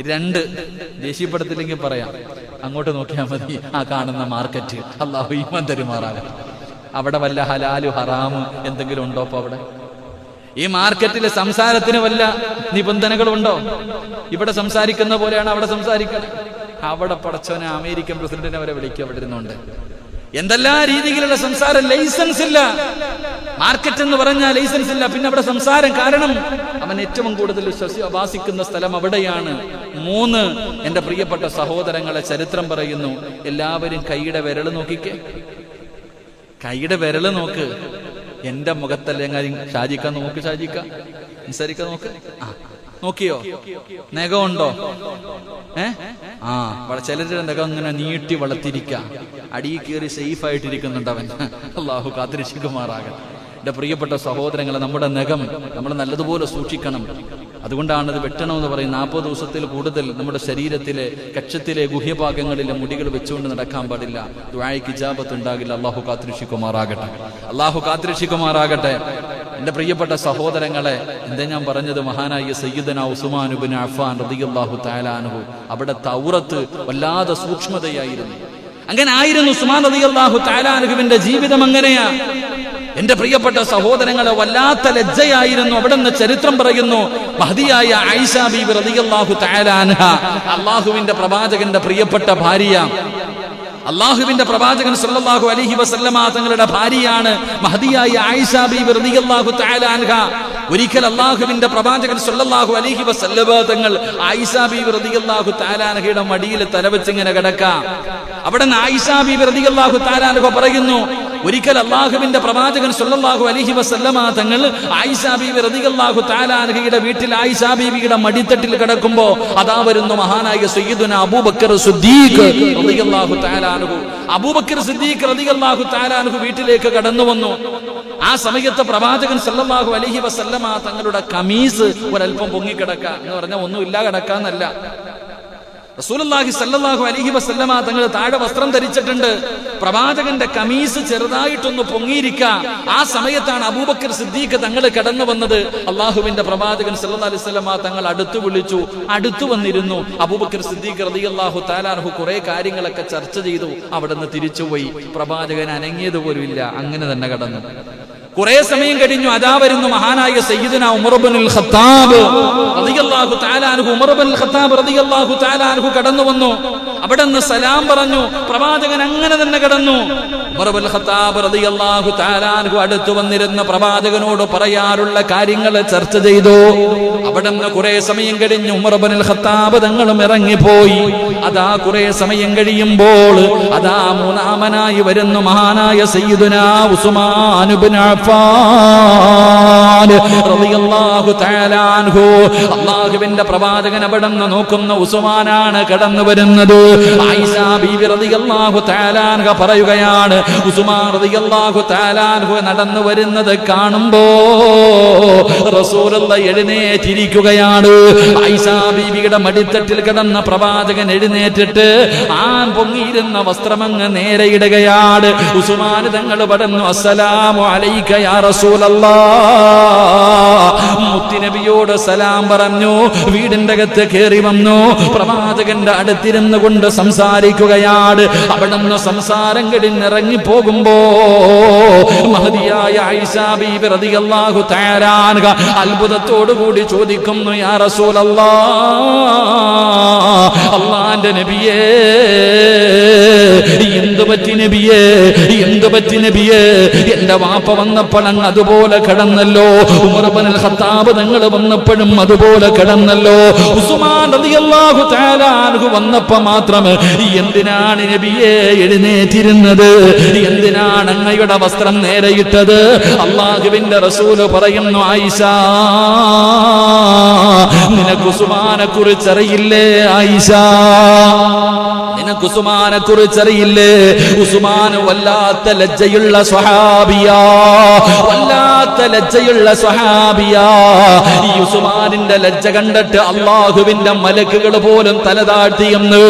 2, ദേഷ്യപ്പെടുത്തില്ലെങ്കിൽ പറയാം, അങ്ങോട്ട് നോക്കിയാൽ മതി, ആ കാണുന്ന മാർക്കറ്റ്. അല്ലാഹു ഈമാൻ തരുമാറാകട്ടെ. അവിടെ വല്ല ഹലാലു ഹറാമു എന്തെങ്കിലും ഉണ്ടോ? അപ്പൊ അവിടെ ഈ മാർക്കറ്റിലെ സംസാരത്തിന് വല്ല നിബന്ധനകളുണ്ടോ? ഇവിടെ സംസാരിക്കുന്ന പോലെയാണ് അവിടെ സംസാരിക്കുന്നത്. അവിടെ പടച്ചവനെ അമേരിക്കൻ പ്രസിഡന്റിനെ വരെ വിളിക്കുക അവിടെ ഇരുന്നുണ്ട്. എന്തെല്ലാം രീതിയിലുള്ള സംസാരം. ലൈസൻസ് ഇല്ല. മാർക്കറ്റ് എന്ന് പറഞ്ഞാൽ ലൈസൻസ് ഇല്ല. പിന്നെ അവിടെ സംസാരം. കാരണം അവൻ ഏറ്റവും കൂടുതൽ വസിക്കുന്ന സ്ഥലം അവിടെയാണ്. 3, എന്റെ പ്രിയപ്പെട്ട സഹോദരങ്ങളെ, ചരിത്രം പറയുന്നു, എല്ലാവരും കൈയുടെ വിരൽ നോക്കിക്കേ. കൈയുടെ വിരൽ നോക്ക്. എന്റെ മുഖത്തല്ലെങ്കിൽ ഷാജിക്ക നോക്ക്, ഷാജിക്ക നിസാരിക്ക നോക്ക്. നോക്കിയോ? നഖമുണ്ടോ? ചിലരുടെ നഖം ഇങ്ങനെ നീട്ടി വളർത്തിരിക്ക, അടിയിൽ കയറി സേഫ് ആയിട്ടിരിക്കുന്നുണ്ട് അവൻ. അള്ളാഹു കാത്തിരക്ഷിക്കുമാറാകട്ടെ. എന്റെ പ്രിയപ്പെട്ട സഹോദരങ്ങളെ, നമ്മുടെ നഖം നമ്മൾ നല്ലതുപോലെ സൂക്ഷിക്കണം. അതുകൊണ്ടാണ് ഇത് വെട്ടണമെന്ന് പറയും. 40 ദിവസത്തിൽ കൂടുതൽ നമ്മുടെ ശരീരത്തിലെ കക്ഷത്തിലെ ഗുഹ്യഭാഗങ്ങളിലെ മുടികൾ വെച്ചുകൊണ്ട് നടക്കാൻ പാടില്ല. ദുആയ്ക്ക് ഇജാബത്ത് ഉണ്ടാകില്ല. അള്ളാഹു കാത്തിരക്ഷിക്കുമാറാകട്ടെ. എന്റെ പ്രിയപ്പെട്ട സഹോദരങ്ങളെ, എന്താ ഞാൻ പറഞ്ഞത്? മഹാനായ സയ്യിദന ഉസ്മാൻ ഇബ്നു അഫ്ഫാൻ റളിയല്ലാഹു തആല അൻഹു അവിടുത്തെ ഔറത്ത് വല്ലാതെ സൂക്ഷ്മതയായിരുന്നു. അങ്ങനെ ആയിരുന്നു ഉസ്മാൻ റളിയല്ലാഹു തആല അൻഹുവിന്റെ ജീവിതം. അങ്ങനെയാ എന്റെ പ്രിയപ്പെട്ട സഹോദരങ്ങളെ, വല്ലാത്ത ലജ്ജയായിരുന്നു. അവിടുന്ന് ചരിത്രം പറയുന്നു, മഹദിയായ ആയിഷ ബീബി റളിയല്ലാഹു തആല അൻഹ, അല്ലാഹുവിന്റെ പ്രവാചകന്റെ പ്രിയപ്പെട്ട ഭാര്യ, അല്ലാഹുവിന്റെ പ്രവാചകൻ സല്ലല്ലാഹു അലൈഹി വസല്ലമ തങ്ങളുടെ ഭാര്യയാണ് മഹദിയായ ആയിഷ ബീബി റളിയല്ലാഹു തആല അൻഹ. ഒരിക്കൽ അല്ലാഹുവിന്റെ പ്രവാചകൻ സല്ലല്ലാഹു അലൈഹി വസല്ലമ തങ്ങൾ ആയിഷ ബീബി റളിയല്ലാഹു തആല അൻഹയുടെ മടിയിൽ തലവെച്ചിങ്ങനെ കിടക്കാം. അവിടെ ആയിഷ ബീബി റളിയല്ലാഹു തആല അൻഹ പറയുന്നു, ഒരിക്കൽ അല്ലാഹുവിന്റെ പ്രവാചകൻ സല്ലല്ലാഹു അലൈഹി വസല്ലമ തങ്ങൾ ആയിഷ ബീബി റളിയല്ലാഹു തആല അൻഹയുടെ വീട്ടിൽ ആയിഷ ബീബിയുടെ മടിത്തട്ടിൽ കിടക്കുമ്പോൾ അതാ വരുന്നു മഹാനായ സയ്യിദുന അബൂബക്കർ സിദ്ദീഖ് റളിയല്ലാഹു തആല അൻഹു. അബൂബക്കർ സിദ്ദീഖ് റളിയല്ലാഹു തആല അൻഹു വീട്ടിലേക്ക് കടന്നു വന്നു. ആ സമയത്ത് പ്രവാചകൻ സല്ലല്ലാഹു അലൈഹി വസല്ലമ തങ്ങളുടെ കമീസ് ഒരൽപ്പം പൊങ്ങിക്കിടക്ക എന്ന് പറഞ്ഞാൽ ഒന്നുമില്ല കിടക്കാന്നല്ല. റസൂലുള്ളാഹി സ്വല്ലല്ലാഹു അലൈഹി വസല്ലമ തങ്ങൾ താഴെ വസ്ത്രം ധരിച്ചിട്ടുണ്ട്. പ്രവാചകന്റെ കമീസ് ചെറുതായിട്ടൊന്ന് പൊങ്ങിയിരിക്ക. ആ സമയത്താണ് അബൂബക്കർ സിദ്ദീഖ് തങ്ങൾ കടന്നു വന്നത്. അള്ളാഹുവിന്റെ പ്രവാചകൻ സല്ലല്ലാഹു അലൈഹി വസല്ലമ തങ്ങൾ അടുത്തു വിളിച്ചു, അടുത്തു വന്നിരുന്നു. അബൂബക്കർ സിദ്ദീഖ് റളിയല്ലാഹു തആല അൻഹു കുറെ കാര്യങ്ങളൊക്കെ ചർച്ച ചെയ്തു. അവിടുന്ന് തിരിച്ചുപോയി. പ്രവാചകൻ അനങ്ങിയത് പോലും ഇല്ല, അങ്ങനെ തന്നെ കടന്നു. കുറെ സമയം കഴിഞ്ഞു. അതാ വരുന്നു മഹാനായ സയ്യിദുനാ ഉമർ ഇബ്നുൽ ഖത്താബ് റളിയല്ലാഹു തആല അൻഹു. ഉമർ ഇബ്നുൽ ഖത്താബ് റളിയല്ലാഹു തആല അൻഹു കടന്നു വന്നു. അവിടുന്ന് സലാം പറഞ്ഞു. പ്രവാചകൻ അങ്ങനെ തന്നെ കടന്നു. ഉമർ ഇബ്നുൽ ഖത്താബ് റളിയല്ലാഹു തആല അൻഹു അടുത്തു വന്നിരുന്ന പ്രവാചകനോട് പറയാറുള്ള കാര്യങ്ങൾ ചർച്ച ചെയ്തു. അവിടുന്ന് കുറെ സമയം കഴിഞ്ഞു ഉമർ ഇബ്നുൽ ഖത്താബ് തങ്ങളും ഇറങ്ങിപ്പോയി. അതാ കുറെ സമയം കഴിയുമ്പോൾ അതാ മൂന്നാമനായി വരുന്നു മഹാനായ സയ്യിദുനാ ഉസ്മാൻ ഇബ്നു റളിയല്ലാഹു തആല അൻഹു. അല്ലാഹുവിന്റെ പ്രവാചകൻ അവിടുന്ന് നോക്കുന്ന ഉസ്മാനാണ് കടന്നു വരുന്നത്. ആയിഷ ബീവി റളിയല്ലാഹു തആല അൻഹ പറയുകയാണ്, ഉസ്മാൻ റളിയല്ലാഹു തആല അൻഹു നടന്നു വരുന്നത് കാണുമ്പോ റസൂലുള്ളാഹി എഴുന്നേറ്റിരിക്കുകയാണ്. ആയിഷ ബീവിയുടെ മടിത്തട്ടിൽ കിടന്ന പ്രവാചകൻ എഴുന്നേറ്റിട്ട് ആൻ പൊങ്ങിയിരുന്ന വസ്ത്രമങ്ങ് നേരെ ഇടുകയാണ്. ഉസ്മാൻ തങ്ങൾ പറഞ്ഞു, അസ്സലാമു അലൈക യാ റസൂലല്ലാഹ്. മുത്തുനബിയോട് സലാം പറഞ്ഞു. വീടിന്റെ അകത്ത് കയറി വന്നു. പ്രവാചകന്റെ അടുത്തിരുന്നു കൊണ്ട് സംസാരിക്കുകയാണ്. അവിടുന്ന് സംസാരം കഴിഞ്ഞിറങ്ങി പോകുമ്പോ മഹദിയായ ആയിഷ ബീബി റളിയല്ലാഹു തആല അൻഹ അത്ഭുതത്തോടുകൂടി ചോദിക്കുന്നു, യാ റസൂലല്ലാഹ്, അല്ലാഹുവിന്റെ നബിയേ, എന്തു പറ്റി നബിയേ, എന്തു പറ്റി നബിയേ? എന്റെ വാപ്പ വന്നപ്പോൾ അങ്ങ് അതുപോലെ കിടന്നല്ലോ. ഉമർ ഇബ്നുൽ ഖത്താബ് തങ്ങൾ വന്നപ്പോഴും അതുപോലെ കിടന്നല്ലോ. ഉസ്മാൻ റളിയല്ലാഹു തആല അൻഹു വന്നപ്പോൾ മാത്രം എന്തിനാണ് നബിയെ എഴുന്നേറ്റിരുന്നത്? എന്തിനാണ് അങ്ങയുടെ വസ്ത്രം നേരെയിട്ടത്? അല്ലാഹുവിന്റെ റസൂൽ പറയുന്നു, ആയിഷ, നിനക്ക് ഉസ്മാനെ കുറിച്ചറിയില്ലേ? ആയിഷ, നിനക്ക് ഉസ്മാനെ കുറിച്ചറിയില്ലേ? ഉസ്മാൻ വല്ലാത്ത ലജ്ജയുള്ള സ്വഹാബിയാ, വല്ലാത്ത ലജ്ജയുള്ള സ്വഹാബിയാ. ഈ ഉസ്മാനിന്റെ ലജ്ജ കണ്ടിട്ട് അല്ലാഹുവിന്റെ മലക്കുകൾ പോലും തലതാഴ്ത്തിയെന്ന്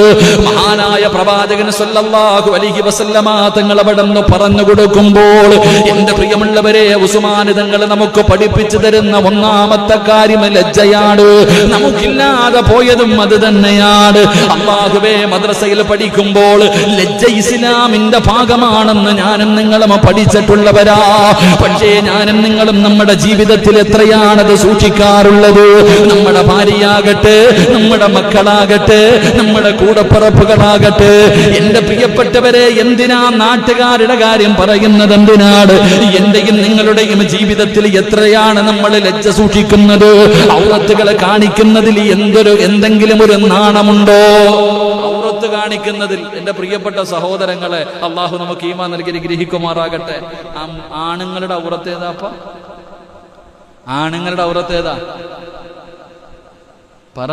മഹാനായ പ്രവാചകൻ സല്ലല്ലാഹു അലൈഹി വസല്ലമ തങ്ങൾ അവിടുന്ന് പറഞ്ഞു കൊടുക്കുമ്പോൾ, എന്റെ പ്രിയമുള്ളവരെ, ഉസ്മാൻ തങ്ങൾ നമുക്ക് പഠിപ്പിച്ചു തരുന്ന ഒന്നാമത്തെ കാര്യം ലജ്ജയാണ്. നമുക്കില്ലാതെ പോയതും അത് തന്നെയാണ്. അല്ലാഹുവേ, മദ്രസയിൽ പഠിക്കുമ്പോൾ ലജ്ജ ഇസ്ലാമിന്റെ ഭാഗമാണെന്ന് ഞാനും നിങ്ങളും പഠിച്ചിട്ടുള്ളവരാ. പക്ഷേ ഞാനും നിങ്ങളും നമ്മുടെ ജീവിതത്തിൽ എത്രയാണത് സൂക്ഷിക്കാറുള്ളത്? നമ്മുടെ ഭാര്യയാകട്ടെ, നമ്മുടെ മക്കളാകട്ടെ, നമ്മുടെ കൂടപ്പിറപ്പുകളാകട്ടെ. എന്റെ പ്രിയപ്പെട്ടവരെ, എന്തിനാ നാട്ടുകാരുടെ കാര്യം പറയുന്നത്? എന്തിനാണ്? എന്റെയും നിങ്ങളുടെയും ജീവിതത്തിൽ എത്രയാണ് നമ്മൾ ലജ്ജ സൂക്ഷിക്കുന്നത്? ഔറത്തുകളെ കാണിക്കുന്നതിൽ എന്തെങ്കിലും ഒരു നാണമുണ്ടോ? ഔറത്ത് കാണിക്കുന്നതിൽ എന്റെ പ്രിയപ്പെട്ട സഹോദരങ്ങളെ, അള്ളാഹു നമുക്ക് ഈമാൻ നൽകി ഗ്രഹിക്കുമാറാകട്ടെ. ആണുങ്ങളുടെ ഔറത്ത് ഏതാപ്പ? ആണുങ്ങളുടെ ഔറത്ത് ഏതാ? പറ.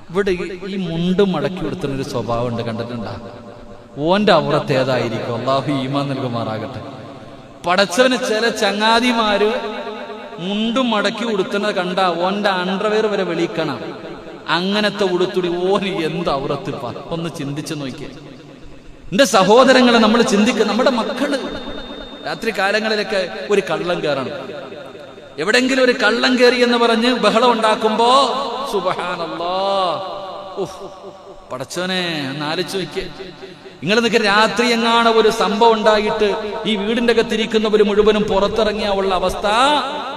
ഇവിടെ ഈ മുണ്ട് മടക്കി കൊടുത്തുന്നൊരു സ്വഭാവം ഉണ്ട്, കണ്ടിട്ടുണ്ടാ? ഓന്റെ ഔറത്ത് ഏതായിരിക്കും? അള്ളാഹു ഈമാൻ നൽകുമാറാകട്ടെ. പടച്ചവന് ചില ചങ്ങാതിമാര് മുണ്ടും മടക്കി ഉടുത്തുന്നത് കണ്ട ഓന്റെ അണ്ടർവെയർ വരെ വെളിക്കണം. അങ്ങനത്തെ ഉടുത്തുടി ഓന് എന്ത് ഔറത്തിപ്പ? ഒന്ന് ചിന്തിച്ചു നോക്കിയേ. എന്റെ സഹോദരങ്ങളെ, നമ്മൾ ചിന്തിക്കുക. നമ്മുടെ മക്കള് രാത്രി കാലങ്ങളിലൊക്കെ ഒരു കള്ളം കയറണം. എവിടെങ്കിലും ഒരു കള്ളം കയറി എന്ന് പറഞ്ഞ് ബഹളം ഉണ്ടാക്കുമ്പോ സുബ്ഹാനല്ലാഹ്, പടച്ചോനെ ഒന്ന് ആലോചിച്ച് നോക്കിയേ. നിങ്ങൾ നിനക്ക് രാത്രി എങ്ങാണ് ഒരു സംഭവം ഉണ്ടായിട്ട് ഈ വീടിന്റെ അകത്തിരിക്കുന്നവർ മുഴുവനും പുറത്തിറങ്ങിയ ഉള്ള അവസ്ഥ,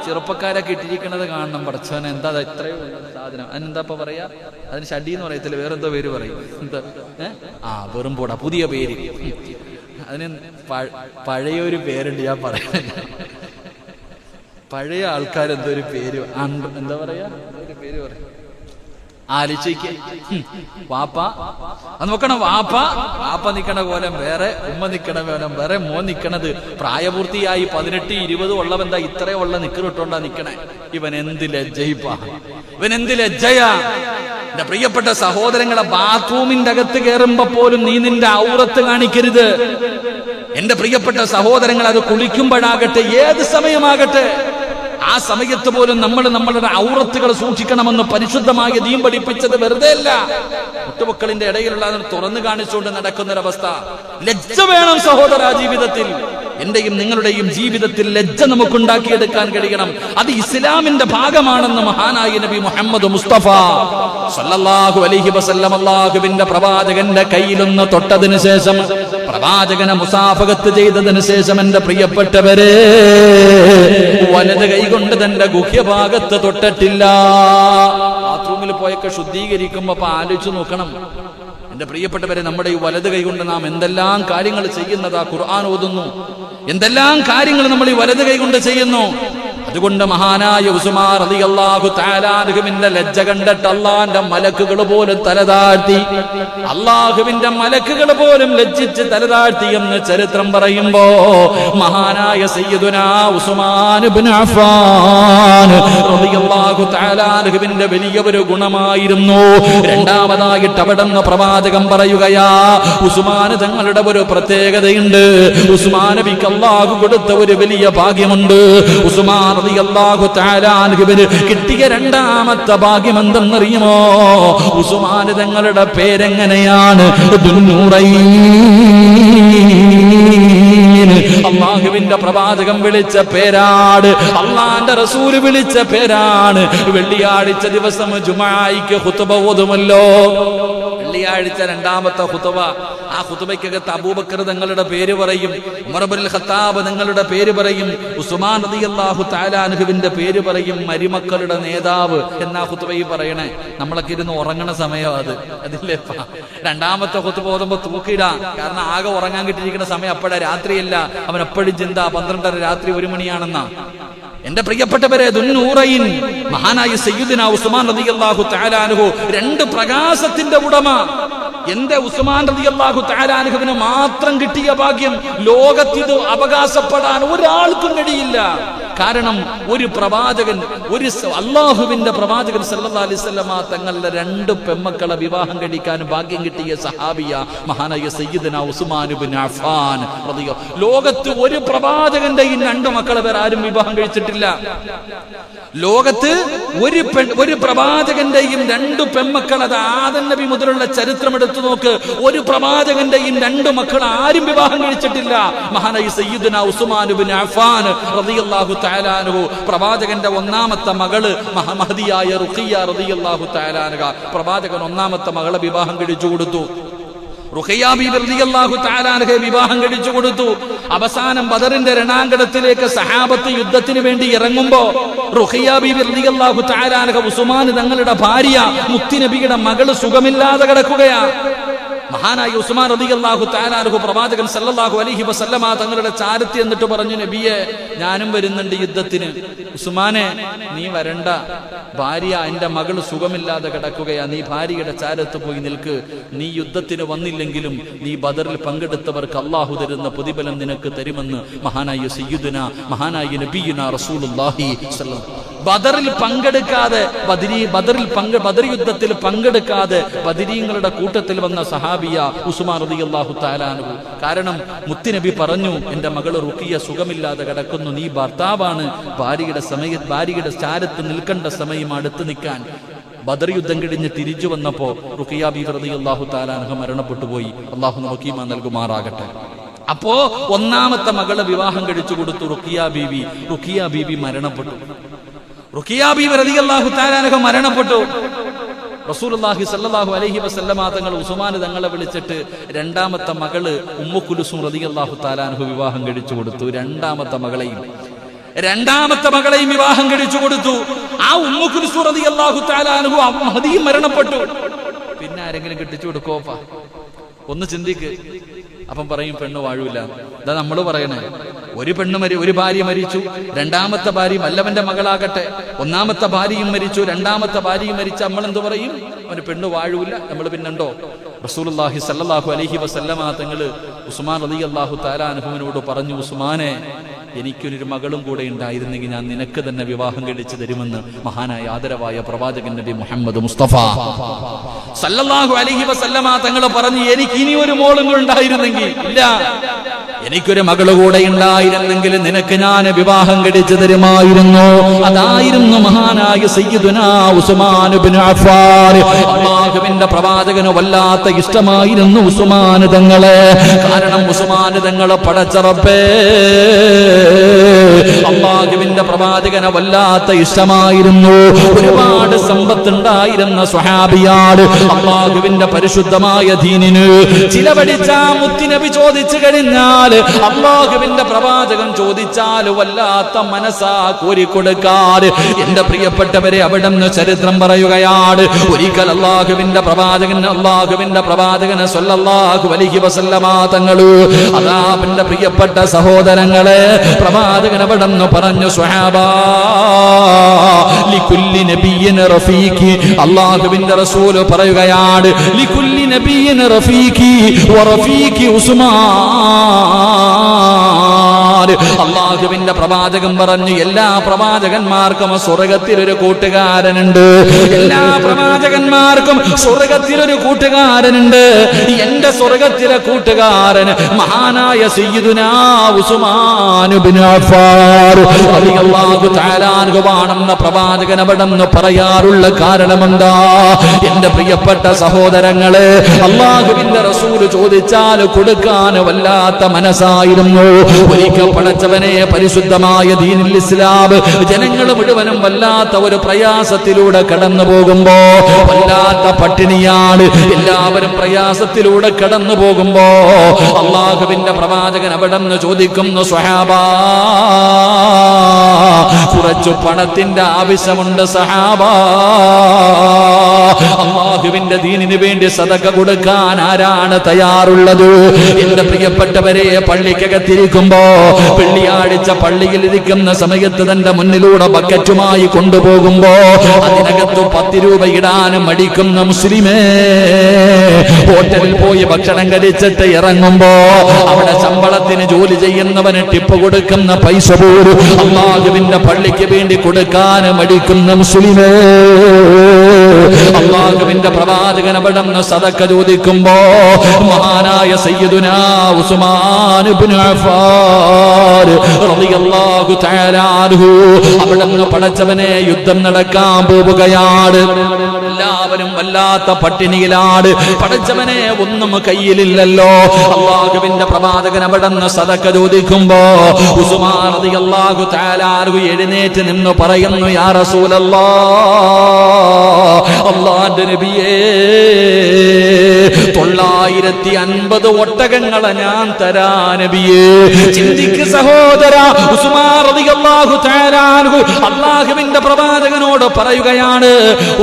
ചെറുപ്പക്കാരൊക്കെ ഇട്ടിരിക്കുന്നത് കാണണം. പടച്ചോനെ, എന്താ ഇത്രയും സാധനം? അതിനെന്താ പറയാ? അതിന് ഷഡി എന്ന് പറയത്തില്ല, വേറെന്തോ പേര് പറയും. എന്താ? വെറും പോടാ, പുതിയ പേര്. അതിന് പഴയൊരു പേരുണ്ട്, ഞാൻ പറയുന്നത്. പഴയ ആൾക്കാരെന്തോ ഒരു പേര്, എന്താ പറയാ, ഒരു പേര് പറയും. ആലോചിക്ക്. വാപ്പ അത് നോക്കണം. വാപ്പ നിക്കണ കോലം വേറെ, ഉമ്മ നിക്കണ കോലം വേറെ, മോൻ നിക്കണത് പ്രായപൂർത്തിയായി 18, 20 ഉള്ളവെന്താ ഇത്രയുള്ള നിക്കറിട്ടോണ്ടാ നിക്കണേ? ഇവൻ എന്ത് ലജ്ജയിപ്പാ, ഇവൻ എന്ത് ലജ്ജയാ! എന്റെ പ്രിയപ്പെട്ട സഹോദരങ്ങളെ, ബാത്റൂമിന്റെ അകത്ത് കയറുമ്പോ പോലും നീ നിന്റെ ഔറത്ത് കാണിക്കരുത്. എന്റെ പ്രിയപ്പെട്ട സഹോദരങ്ങൾ, അത് കുളിക്കുമ്പോഴാകട്ടെ, ഏത് സമയമാകട്ടെ, ആ സമയത്ത് പോലും നമ്മൾ നമ്മളുടെ ഔറത്തുകൾ സൂക്ഷിക്കണമെന്ന് പരിശുദ്ധമായ ദീൻ പഠിപ്പിച്ചത് വെറുതെ അല്ല. മുട്ടുമക്കളിന്റെ ഇടയിലുള്ള തുറന്നു കാണിച്ചുകൊണ്ട് നടക്കുന്നൊരവസ്ഥ. ലജ്ജ വേണം സഹോദര ജീവിതത്തിൽ. എന്റെയും നിങ്ങളുടെയും ജീവിതത്തിൽ ലജ്ജ നമുക്കുണ്ടാക്കിയെടുക്കാൻ കഴിയണം. അത് ഇസ്ലാമിന്റെ ഭാഗമാണെന്ന് മഹാനായ നബി മുഹമ്മദ് മുസ്തഫ സല്ലല്ലാഹു അലൈഹി വസല്ലം അല്ലാഹുവിന്റെ പ്രവാചകന്റെ കയ്യിലൊന്ന് തൊട്ടതിനു ശേഷം, പ്രവാചകനെ മുസാഫഹത്ത് ചെയ്തതിനു ശേഷം, എന്റെ പ്രിയപ്പെട്ടവരെ, വലത് കൈകൊണ്ട് തന്റെ ഗുഹ്യഭാഗത്ത് തൊട്ടിട്ടില്ല. ബാത്റൂമിൽ പോയൊക്കെ ശുദ്ധീകരിക്കുമ്പോ ആലോചിച്ചു നോക്കണം എന്റെ പ്രിയപ്പെട്ടവരെ, നമ്മുടെ ഈ വലത് കൈകൊണ്ട് നാം എന്തെല്ലാം കാര്യങ്ങൾ ചെയ്യുന്നതാ. ഖുർആൻ ഓതുന്നു, എന്തെല്ലാം കാര്യങ്ങൾ നമ്മൾ ഈ വലത് കൈകൊണ്ട് ചെയ്യുന്നു. അതുകൊണ്ട് മഹാനായ ഉസ്മാൻ റളിയല്ലാഹു തആല അൻഹുവിന്റെ ലജ്ജ കണ്ടിട്ട് അല്ലാഹുവിന്റെ മലക്കുകൾ പോലും തലതാഴ്ത്തി, അല്ലാഹുവിന്റെ മലക്കുകൾ പോലും ലജ്ജിച്ച് തലതാഴ്ത്തി എന്ന് ചരിത്രം പറയുമ്പോ മഹാനായ സയ്യിദുനാ ഉസ്മാൻ ഇബ്നു അഫ്ഫാൻ റളിയല്ലാഹു തആല അൻഹുവിന്റെ വലിയ ഒരു ഗുണമായിരുന്നു. രണ്ടാമതായിട്ട് അവിടുന്ന് പ്രവാചകൻ പറയുകയാ, ഉസ്മാൻ തങ്ങളുടെ ഒരു പ്രത്യേകതയുണ്ട്. ഉസ്മാൻ നബിക്ക് അല്ലാഹു കൊടുത്ത ഒരു വലിയ ഭാഗ്യമുണ്ട്. ഉസ്മാൻ റളിയല്ലാഹു തആല അൻഹുവിന് കിട്ടിയ രണ്ടാമത്തെ ഭാഗ്യം എന്തെന്നറിയുമോ? ഉസ്മാൻ തങ്ങളുടെ പേരെങ്ങനെയാണ്? ദുന്നൂറൈൻ. അല്ലാഹുവിന്റെ പ്രവാചകൻ വിളിച്ച പേരാണ്, അല്ലാഹുവിന്റെ റസൂൽ വിളിച്ച പേരാണ്. വെള്ളിയാഴ്ച ദിവസം ജുമുഅയ്ക്ക് ഖുതുബ ഓതുമല്ലോ. വെള്ളിയാഴ്ച രണ്ടാമത്തെ ഖുതുബ. ആ ഖുതുബയ്ക്കകത്ത് അബൂബക്കർ തങ്ങളുടെ പേര് പറയും, ഉമർ ഇബ്നുൽ ഖത്താബ് തങ്ങളുടെ പേര് പറയും, ഉസ്മാൻ റളിയല്ലാഹു തആല അൻഹുവിന്റെ പേര് പറയും. മരുമക്കളുടെ നേതാവ് എന്നാ ഖുതുബയിൽ പറയണേ. നമ്മളൊക്കെ ഇരുന്ന് ഉറങ്ങണ സമയം അതില്ലേ. രണ്ടാമത്തെ ഖുതുബ ഓതുമ്പോ തൂക്കിടാ. കാരണം ആകെ ഉറങ്ങാൻ കിട്ടിയിരിക്കുന്ന സമയം അപ്പോഴാ, രാത്രിയല്ല. അവൻ എപ്പോഴും ചിന്ത 12:30 രാത്രി 1 മണിയാണെന്നാ. എന്റെ പ്രിയപ്പെട്ടവരെ, ദുന്നൂറൈൻ മഹാനായ സയ്യിദുനാ ഉസ്മാൻ റളിയല്ലാഹു തആല അൻഹു രണ്ട് പ്രകാശത്തിന്റെ ഉടമ. എന്റെ ഉസ്മാൻ റളിയല്ലാഹു തആല അൻഹുവിന് മാത്രം കിട്ടിയ ഭാഗ്യം ലോകത്തിത് അവകാശപ്പെടാൻ ഒരാൾക്കും കഴിയില്ല. കാരണം ഒരു പ്രവാചകൻ, ഒരു അല്ലാഹുവിന്റെ പ്രവാചകൻ സല്ലല്ലാഹു അലൈഹി വസല്ലമ തങ്ങളുടെ 2 പെമ്മക്കളെ വിവാഹം കഴിക്കാൻ ഭാഗ്യം കിട്ടിയ സഹാബിയ മഹാനായ സയ്യിദുനാ ഉസ്മാൻ ഇബ്നു അഫ്ഫാൻ റളിയല്ലാഹു. ലോകത്ത് ഒരു പ്രവാചകന്റെയും 2 മക്കളെ വേറെ ആരും വിവാഹം കഴിച്ചിട്ടില്ല. ലോകത്ത് ഒരു പ്രവാചകന്റെയും 2 പെമ്മക്കൾ, അത് ആദം നബി മുതലുള്ള ചരിത്രം എടുത്തു നോക്ക്, ഒരു പ്രവാചകന്റെയും 2 മക്കൾ ആരും വിവാഹം കഴിച്ചിട്ടില്ല. മഹാനായ സയ്യിദുനാ ഉസ്മാൻ ഇബ്നു അഫ്ഫാൻ റളിയല്ലാഹു തആല അൻഹു പ്രവാചകന്റെ 1ാമത്തെ മകള് മഹദിയായ റുഖിയ റളിയല്ലാഹു തആല അൻഹ, പ്രവാചകൻ 1ാമത്തെ മകളെ വിവാഹം കഴിച്ചു കൊടുത്തു. റുഖിയ ബീബി റളിയല്ലാഹു തആല അൻഹയെ വിവാഹം കഴിച്ചു കൊടുത്തു. അവസാനം ബദറിന്റെ രണാങ്കണത്തിലേക്ക് സഹാബത്ത് യുദ്ധത്തിന് വേണ്ടി ഇറങ്ങുമ്പോ റുഖിയ ബീബി റളിയല്ലാഹു തആല അൻഹ ഉസ്മാൻ തങ്ങളുടെ ഭാര്യ മുത്തുനബിയുടെ മകള് സുഖമില്ലാതെ കിടക്കുകയാ. മഹാനായ ഉസ്മാൻ റളിയല്ലാഹു തആല അൻഹു പ്രവാചകൻ സല്ലല്ലാഹു അലൈഹി വസല്ലമ തങ്ങളുടെ ചാരത്തി എന്നിട്ട് പറഞ്ഞു, നബിയെ, ഞാനും വരുന്നുണ്ട് യുദ്ധത്തിന്. ഉസ്മാനെ, നീ വരണ്ട, ഭാര്യ എന്റെ മകൾ സുഖമില്ലാതെ കിടക്കുകയാ, നീ ഭാര്യയുടെ ചാരത്ത് പോയി നിൽക്ക്. നീ യുദ്ധത്തിന് വന്നില്ലെങ്കിലും നീ ബദറിൽ പങ്കെടുത്തവർക്ക് അല്ലാഹു തരുന്ന പ്രതിഫലം നിനക്ക് തരുമെന്ന് മഹാനായ സയ്യിദുന മഹാനായ നബിയുനാ റസൂലുള്ളാഹി സ്വല്ലല്ലാഹു. ബദറിൽ പങ്കെടുക്കാതെ, ബദർ യുദ്ധത്തിൽ പങ്കെടുക്കാതെ ബദരീങ്ങളുടെ കൂട്ടത്തിൽ വന്ന സഹാബിയ ഉസ്മാൻ റളിയല്ലാഹു തആല അൻഹു. കാരണം മുത്തുനബി പറഞ്ഞു, എന്റെ മകൾ റുഖിയ സുഖമില്ലാതെ കിടക്കുന്നു, നീ ഭർത്താവാണ്, ഭാര്യയുടെ ചാരത്ത് നിൽക്കേണ്ട സമയം അടുത്ത് നിൽക്കാൻ. ബദർ യുദ്ധം കഴിഞ്ഞ് തിരിച്ചു വന്നപ്പോ റുഖിയ ബീവി റളിയല്ലാഹു തആല അൻഹ മരണപ്പെട്ടു പോയി. അല്ലാഹു നമുക്ക് ഈമാൻ നൽകുമാറാകട്ടെ. അപ്പോ 1ാമത്തെ മകളെ വിവാഹം കഴിച്ചു കൊടുത്തു റുഖിയ ബീവി. റുഖിയ ബീവി മരണപ്പെട്ടു. റുഖിയ ബീവി റളിയല്ലാഹു തആല അൻഹ മരണപ്പെട്ടു. റസൂലുള്ളാഹി സ്വല്ലല്ലാഹു അലൈഹി വസല്ലമ തങ്ങൾ ഉസ്മാൻ തങ്ങളെ വിളിച്ചിട്ട് 2ാമത്തെ മകള് ഉമ്മു കുൽസൂം റളിയല്ലാഹു തആല അൻഹ വിവാഹം കഴിച്ചു കൊടുത്തു. 2ാമത്തെ മകളെയും വിവാഹം കഴിച്ചു കൊടുത്തു. ആ ഉമ്മു കുൽസൂം റളിയല്ലാഹു തആല അൻഹ മഹദിയും മരണപ്പെട്ടു. പിന്നെ ആരെങ്കിലും കെട്ടിച്ചു കൊടുക്കോപ്പാ? ഒന്ന് ചിന്തിക്ക്. അപ്പം പറയും പെണ്ണ് വാഴൂല. ഇതാ നമ്മൾ പറയണേ, ഒരു ഭാര്യ മരിച്ചു, 2ാമത്തെ ഭാര്യ വല്ലവന്റെ മകളാകട്ടെ, 1ാമത്തെ ഭാര്യയും മരിച്ചു, 2ാമത്തെ ഭാര്യയും മരിച്ച നമ്മൾ എന്ത് പറയും? അവന് പെണ്ണ് വാഴൂല. നമ്മൾ പിന്നെണ്ടോ? റസൂലുള്ളാഹി സ്വല്ലല്ലാഹു അലൈഹി വസല്ലമ തങ്ങള് ഉസ്മാൻ റളിയല്ലാഹു തആല അൻഹുവിനോട് പറഞ്ഞു, ഉസ്മാനെ, എനിക്കൊരു മകളും കൂടെ ഉണ്ടായിരുന്നെങ്കിൽ ഞാൻ നിനക്ക് തന്നെ വിവാഹം കഴിച്ചു തരുമെന്ന് മഹാനായ ആദരവായ പ്രവാചകൻ നബി മുഹമ്മദ് മുസ്തഫ സല്ലല്ലാഹു അലൈഹി വസല്ലമ തങ്ങൾ പറഞ്ഞു, എനിക്ക് ഇനി ഒരു മോളും ഉണ്ടായിരുന്നെങ്കിൽ. ഇല്ല, എനിക്കൊരു മകള് കൂടെ ഉണ്ടായിരുന്നെങ്കിൽ നിനക്ക് ഞാൻ വിവാഹം കഴിച്ചു തരുമായിരുന്നു. അതായിരുന്നു മഹാനായ സയ്യിദുനാ ഉസ്മാൻ ഇബ്നു അഫ്ഫാൻ. അല്ലാഹുവിന്റെ പ്രവാചകന് വല്ലാത്ത ഇഷ്ടമായിരുന്നു ഉസ്മാൻ തങ്ങളെ. കാരണം ഉസ്മാൻ തങ്ങളെ പടച്ച റബ്ബേ, അല്ലാഹുവിന്റെ പ്രവാചകനെ വല്ലാത്ത ഇഷ്ടമായിരുന്നു. ഒരുപാട് സമ്പത്തുണ്ടായിരുന്ന സ്വഹാബിയാണ്. അല്ലാഹുവിന്റെ പരിശുദ്ധമായ ദീനിന് ചിലവഴിച്ച മുത്തുനബി ചോദിച്ചു കഴിഞ്ഞാൽ, അല്ലാഹുവിന്റെ പ്രവാചകൻ ചോദിച്ചാൽ വല്ലാത്ത മനസ്സാ കോരിക്കൊടുക്കാൻ. എന്റെ പ്രിയപ്പെട്ടവരെ, അവിടുന്ന് ചരിത്രം പറയുകയാണ്. ഒരിക്കൽ അല്ലാഹുവിന്റെ പ്രവാചകന് സ്വല്ലല്ലാഹു അലൈഹി വസല്ലമ തങ്ങള്, അതാ എന്റെ പ്രിയപ്പെട്ട സഹോദരങ്ങളെ, പ്രവാചകൻ അവിടുന്ന് പറഞ്ഞു, സ്വഹാബാ ലികുല്ലി നബിയ്യിൻ റഫീഖി. അല്ലാഹുവിന്റെ റസൂൽ പറയുകയാണ്, ലികുല്ലി നബിയ്യിൻ റഫീഖി വറഫീഖി ഉസ്മാൻ. അല്ലാഹുവിന്റെ പ്രവാചകൻ പറഞ്ഞു, എല്ലാ പ്രവാചകന്മാർക്കും സ്വർഗ്ഗത്തിൽ ഒരു കൂട്ടുകാരനുണ്ട്. എല്ലാ പ്രവാചകന്മാർക്കും സ്വർഗ്ഗത്തിൽ ഒരു കൂട്ടുകാരനുണ്ട്. എന്റെ സ്വർഗ്ഗത്തിലെ കൂട്ടുകാരൻ മഹാനായ സയ്യിദുനാ ഉസ്മാൻ ഇബ്നു അഫ്ഫാൻ റളിയല്ലാഹു തആല അൻഹുവാണെന്ന് പ്രവാചകൻ അവിടുന്ന് പറയാറുള്ള കാരണമെന്താ? എന്റെ പ്രിയപ്പെട്ട സഹോദരങ്ങളെ, അല്ലാഹുവിന്റെ റസൂൽ ചോദിച്ചാൽ കൊടുക്കാൻ വല്ലാത്ത മനസ്സായിരുന്നു. ഒരിക്കൽ പടച്ചവനെ, പരിശുദ്ധമായ ദീനുൽ ഇസ്ലാം ജനങ്ങൾ മുഴുവനും വല്ലാത്ത ഒരു പ്രയാസത്തിലൂടെ കടന്നു പോകുമ്പോ, വല്ലാത്ത പട്ടിണിയാണ്, എല്ലാവരും പ്രയാസത്തിലൂടെ കടന്നു പോകുമ്പോ അല്ലാഹുവിന്റെ പ്രവാചകൻ അവിടുന്ന് ചോദിക്കുന്നു, സ്വഹാബാ കുറച്ചു പണത്തിന്റെ ആവശ്യമുണ്ട് സഹാബാ, അല്ലാഹുവിന്റെ ദീനിന് വേണ്ടി സദഖ കൊടുക്കാൻ ആരാണ് തയ്യാറുള്ളത്? എന്റെ പ്രിയപ്പെട്ടവരെ, പള്ളിക്കകത്തിരിക്കുമ്പോ, വെള്ളിയാഴ്ച പള്ളിയിൽ ഇരിക്കുന്ന സമയത്ത് തന്റെ മുന്നിലൂടെ ബക്കറ്റുമായി കൊണ്ടുപോകുമ്പോ അതിനകത്ത് 10 രൂപ ഇടാനും മടിക്കുന്ന മുസ്ലിമേ, ഹോട്ടലിൽ പോയി ഭക്ഷണം കഴിച്ചിട്ട് ഇറങ്ങുമ്പോ അവിടെ ശമ്പളത്തിന് ജോലി ചെയ്യുന്നവന് ടിപ്പ് കൊടുക്കുന്ന പൈസ പോലും അല്ലാഹുവിന്റെ പള്ളിക്ക് വേണ്ടി കൊടുക്കാൻ മടിക്കുന്ന മുസ്ലിമേ, അല്ലാഹുവിന്റെ പ്രവാചകൻ അവിടുന്ന് സദഖ ചോദിക്കുമ്പോ മഹാനായ സയ്യിദുനാ ഉസ്മാൻ ഇബ്നു അഫ്ഫാൻ റളിയല്ലാഹു തആല അൻഹു അവിടുന്ന് പടച്ചവനെ യുദ്ധം നടക്കാൻ പോവുകയാണ്. എല്ലാവരും വല്ലാത്ത പട്ടിണിയിലാണ്. പടച്ചവനെ ഒന്നും കയ്യിലില്ലല്ലോ. അല്ലാഹുവിന്റെ പ്രവാചകൻ അവിടുന്ന് സദഖ ചോദിക്കുമ്പോ ഉസ്മാൻ റളിയല്ലാഹു തആല അൻഹു എഴുന്നേറ്റ് നിന്ന് പറയുന്നു, യാ റസൂലല്ലാഹ്, അല്ലാഹുവിന്റെ നബിയേ, 950 ഒട്ടകങ്ങളെ ഞാൻ തരാ നബിയേ. ചിന്തിക്ക് സഹോദര, ഉസ്മാൻ റളിയല്ലാഹു തആല അൻഹു അല്ലാഹുവിന്റെ പ്രവാചകനോട് പറയുകയാണ്,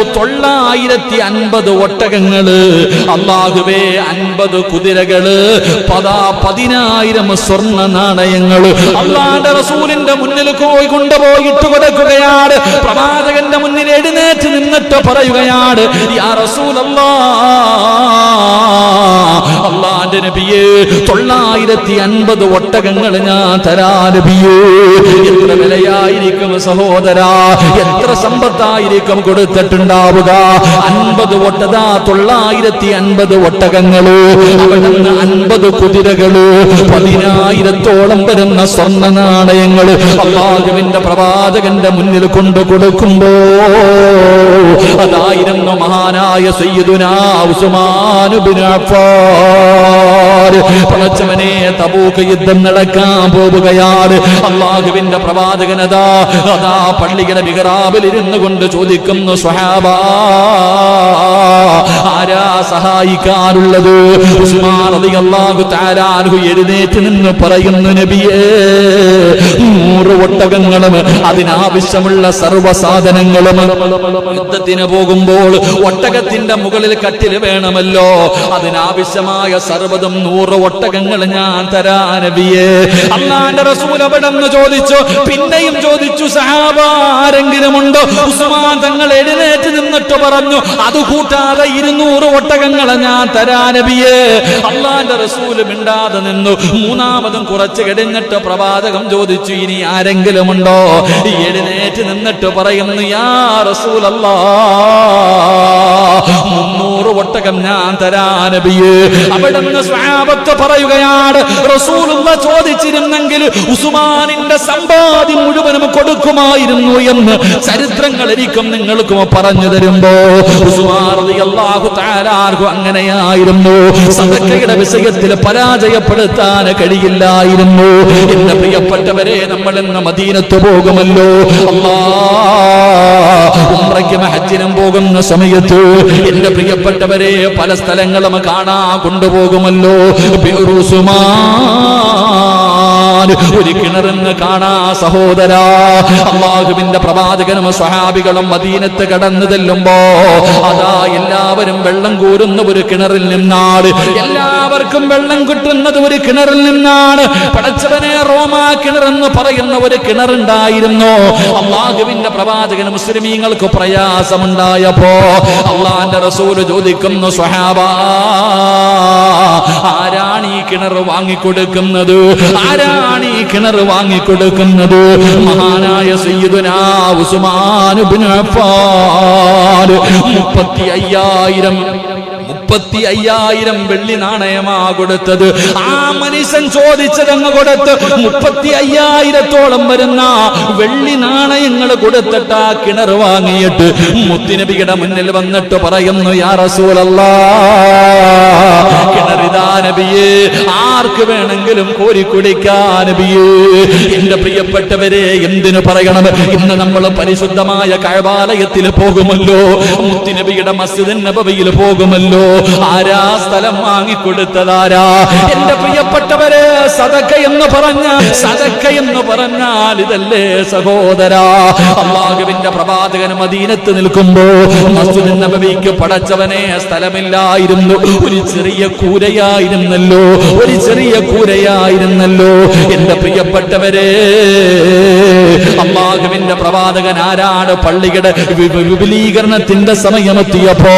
950 ഒട്ടകങ്ങള്, അല്ലാഹുവേ 50 കുതിരകള്, 10,000 സ്വർണ്ണ നാണയങ്ങള് അല്ലാഹുവിന്റെ റസൂലിന്റെ മുന്നിൽ കൊണ്ടുപോയിട്ട് കൊടുക്കുകയാണ്. പ്രവാചകന്റെ മുന്നിൽ എഴുന്നേറ്റ് നിന്നിട്ട് പറയുകയാണ്, യാ റസൂലല്ലാഹ്, അല്ലാഹുവിന്റെ നബിയേ, 950 ഒട്ടകങ്ങൾ ഞാൻ തരാ നബിയേ. എത്ര വിലയായിരിക്കും സഹോദരാ, എത്ര സമ്പത്തായിരിക്കും കൊടുത്തിട്ടുണ്ടാവുക? 50 ഒട്ടതാ, 950 ഒട്ടകങ്ങള്, അവിടുന്ന് 50 കുതിരകള്, 10,000-ഓളം വരുന്ന സ്വർണ്ണ നാണയങ്ങള് അല്ലാഹുവിന്റെ പ്രവാചകന്റെ മുന്നിൽ കൊണ്ടു കൊടുക്കുമ്പോ അതായിരുന്നു മഹാനായ സയ്യിദുനാ ഉസ്മാൻ ഇബ്നു അഫ്ഫാൻ. പടച്ചവനെ, തബൂക്ക് യുദ്ധം നടക്കാൻ പോവുകയാണ്. അല്ലാഹുവിന്റെ പ്രവാചകൻ അതാ പള്ളിയുടെ മിഹ്റാബിൽ ഇരുന്നു കൊണ്ട് ചോദിക്കുന്നു, സ്വഹാബാ, ആരാ സഹായിക്കാനുള്ളത്? ഉസ്മാൻ റളിയല്ലാഹു തആല അൻഹു എഴുന്നേറ്റ് നിന്ന് പറയുന്നു, നബിയേ, 100 ഒട്ടകങ്ങളും അതിനാവശ്യമുള്ള സർവ്വസാധനങ്ങളും. യുദ്ധത്തിന് പോകുമ്പോൾ ഒട്ടകത്തിന്റെ മുകളിൽ കട്ടിൽ വേണമല്ലോ, അതിനാവശ്യമായ സർവ്വതും 100 ഒട്ടകങ്ങൾ ഞാൻ തരാ നബിയേ. അല്ലാഹുവിന്റെ റസൂൽ അവിടുന്ന് ചോദിച്ചു, പിന്നെയും ചോദിച്ചു, സഹാബ ആരെങ്കിലും ഉണ്ടോ? ഉസ്മാൻ തങ്ങൾ എഴുന്നേറ്റ് നിന്നിട്ട് പറഞ്ഞു, അത് കൂട്ടാതെ 200 ഒട്ടകങ്ങളെ ഞാൻ തരാ നബിയേ. അല്ലാഹുവിന്റെ റസൂൽ മിണ്ടാതെ നിന്നു. മൂന്നാമതും കുറച്ച് കഴിഞ്ഞിട്ട് പ്രവാചകം ചോദിച്ചു, ഇനി ആരെങ്കിലും ഉണ്ടോ? എഴുന്നേറ്റ് നിന്നിട്ട് പറയുന്നു, യാ റസൂലല്ലാഹ്, 300 ഒട്ടകം ഞാൻ തരാ നബിയേ. അവിടുന്ന് സ്വഹാബത്ത് പറയുകയാണ്, റസൂലുള്ള ചോദിച്ചിരുന്നെങ്കിൽ ഉസ്മാനിന്റെ സമ്പാദ്യം മുഴുവനും കൊടുക്കുമായിരുന്നു എന്ന് ചരിത്രങ്ങൾ എനിക്കും നിങ്ങൾക്കും പറഞ്ഞു തരുമ്പോ ഉസ്മാൻ റളിയല്ലാഹു തആല അൻഹു അങ്ങനെയായിരുന്നു. സദഖയുടെ വിഷയത്തിൽ പരാജയപ്പെടുത്താൻ കഴിയില്ലായിരുന്നു. എന്റെ പ്രിയപ്പെട്ടവരെ, നമ്മൾ ഇന്ന് മദീനത്ത് പോകുമല്ലോ, ഉംറയ്ക്കും ഹജ്ജിനും പോകുന്ന സമയത്ത് എന്റെ പ്രിയപ്പെട്ടവരെ പല സ്ഥലങ്ങളും കാണാൻ കൊണ്ടുപോകുമല്ലോ. ഒരു കിണറെന്ന് കാണാ സഹോദരാ. അല്ലാഹുവിന്റെ പ്രവാചകനും സ്വഹാബികളും മദീനത്ത് കടന്നു ചെല്ലുമ്പോ അതാ എല്ലാവരും വെള്ളം കോരുന്ന ഒരു കിണറിൽ നിന്നാണ്. എല്ലാവർക്കും വെള്ളം കിട്ടുന്നത് ഒരു കിണറിൽ നിന്നാണ്. പടച്ചവനെ, റോമാ കിണറെന്ന് പറയുന്ന ഒരു കിണറുണ്ടായിരുന്നു. അല്ലാഹുവിന്റെ പ്രവാചകൻ മുസ്ലിമീങ്ങൾക്ക് പ്രയാസമുണ്ടായപ്പോ അള്ളാന്റെ റസൂല് ചോദിക്കുന്നു, സ്വഹാബാ, ആരാണ് ഈ കിണർ വാങ്ങിക്കൊടുക്കുന്നത്? ആരാണ് ഈ കിണർ വാങ്ങിക്കൊടുക്കുന്നത്? മഹാനായ സയ്യിദുനാ ഉസ്മാൻ ഇബ്നു അഫ്ഫാൻ 35,000 വെള്ളി നാണയമാ കൊടുത്തത്. ആ മനുഷ്യൻ ചോദിച്ചതങ്ങ് കൊടുത്ത് 35,000-ഓളം വരുന്ന വെള്ളി നാണയങ്ങൾ കൊടുത്തിട്ട് ആ കിണർ വാങ്ങിയിട്ട് മുത്തുനബിയുടെ മുന്നിൽ വന്നിട്ട് പറയുന്നു, യാ റസൂലല്ലാഹ്, കിണറിതാ നബിയേ, ആർക്ക് വേണമെങ്കിലും കോരി കുടിക്കാൻ നബിയേ. എന്റെ പ്രിയപ്പെട്ടവരെ, എന്തിനു പറയണം, ഇന്ന് നമ്മൾ പരിശുദ്ധമായ കഅബാലയത്തിൽ പോകുമല്ലോ, മുത്തുനബിയുടെ മസ്ജിദ് നബവിയിൽ പോകുമല്ലോ. ആരാ സ്ഥലം വാങ്ങിക്കൊടുത്തതാരാ? എന്റെ പ്രിയപ്പെട്ടവരെ, സദഖ എന്ന് പറഞ്ഞാൽ ഇതല്ലേ സഹോദരാ? അല്ലാഹുവിന്റെ പ്രവാചകൻ മദീനത്ത് നിൽക്കുമ്പോ മസ്ജിദ് നബവിക്ക് പടച്ചവനെ സ്ഥലമില്ലായിരുന്നു. ഒരു ചെറിയ കൂരയായിരുന്നല്ലോ. എന്റെ പ്രിയപ്പെട്ടവരെ, അല്ലാഹുവിന്റെ പ്രവാചകൻ ആരാണ്? പള്ളിയുടെ വിപുലീകരണത്തിന്റെ സമയമെത്തിയപ്പോ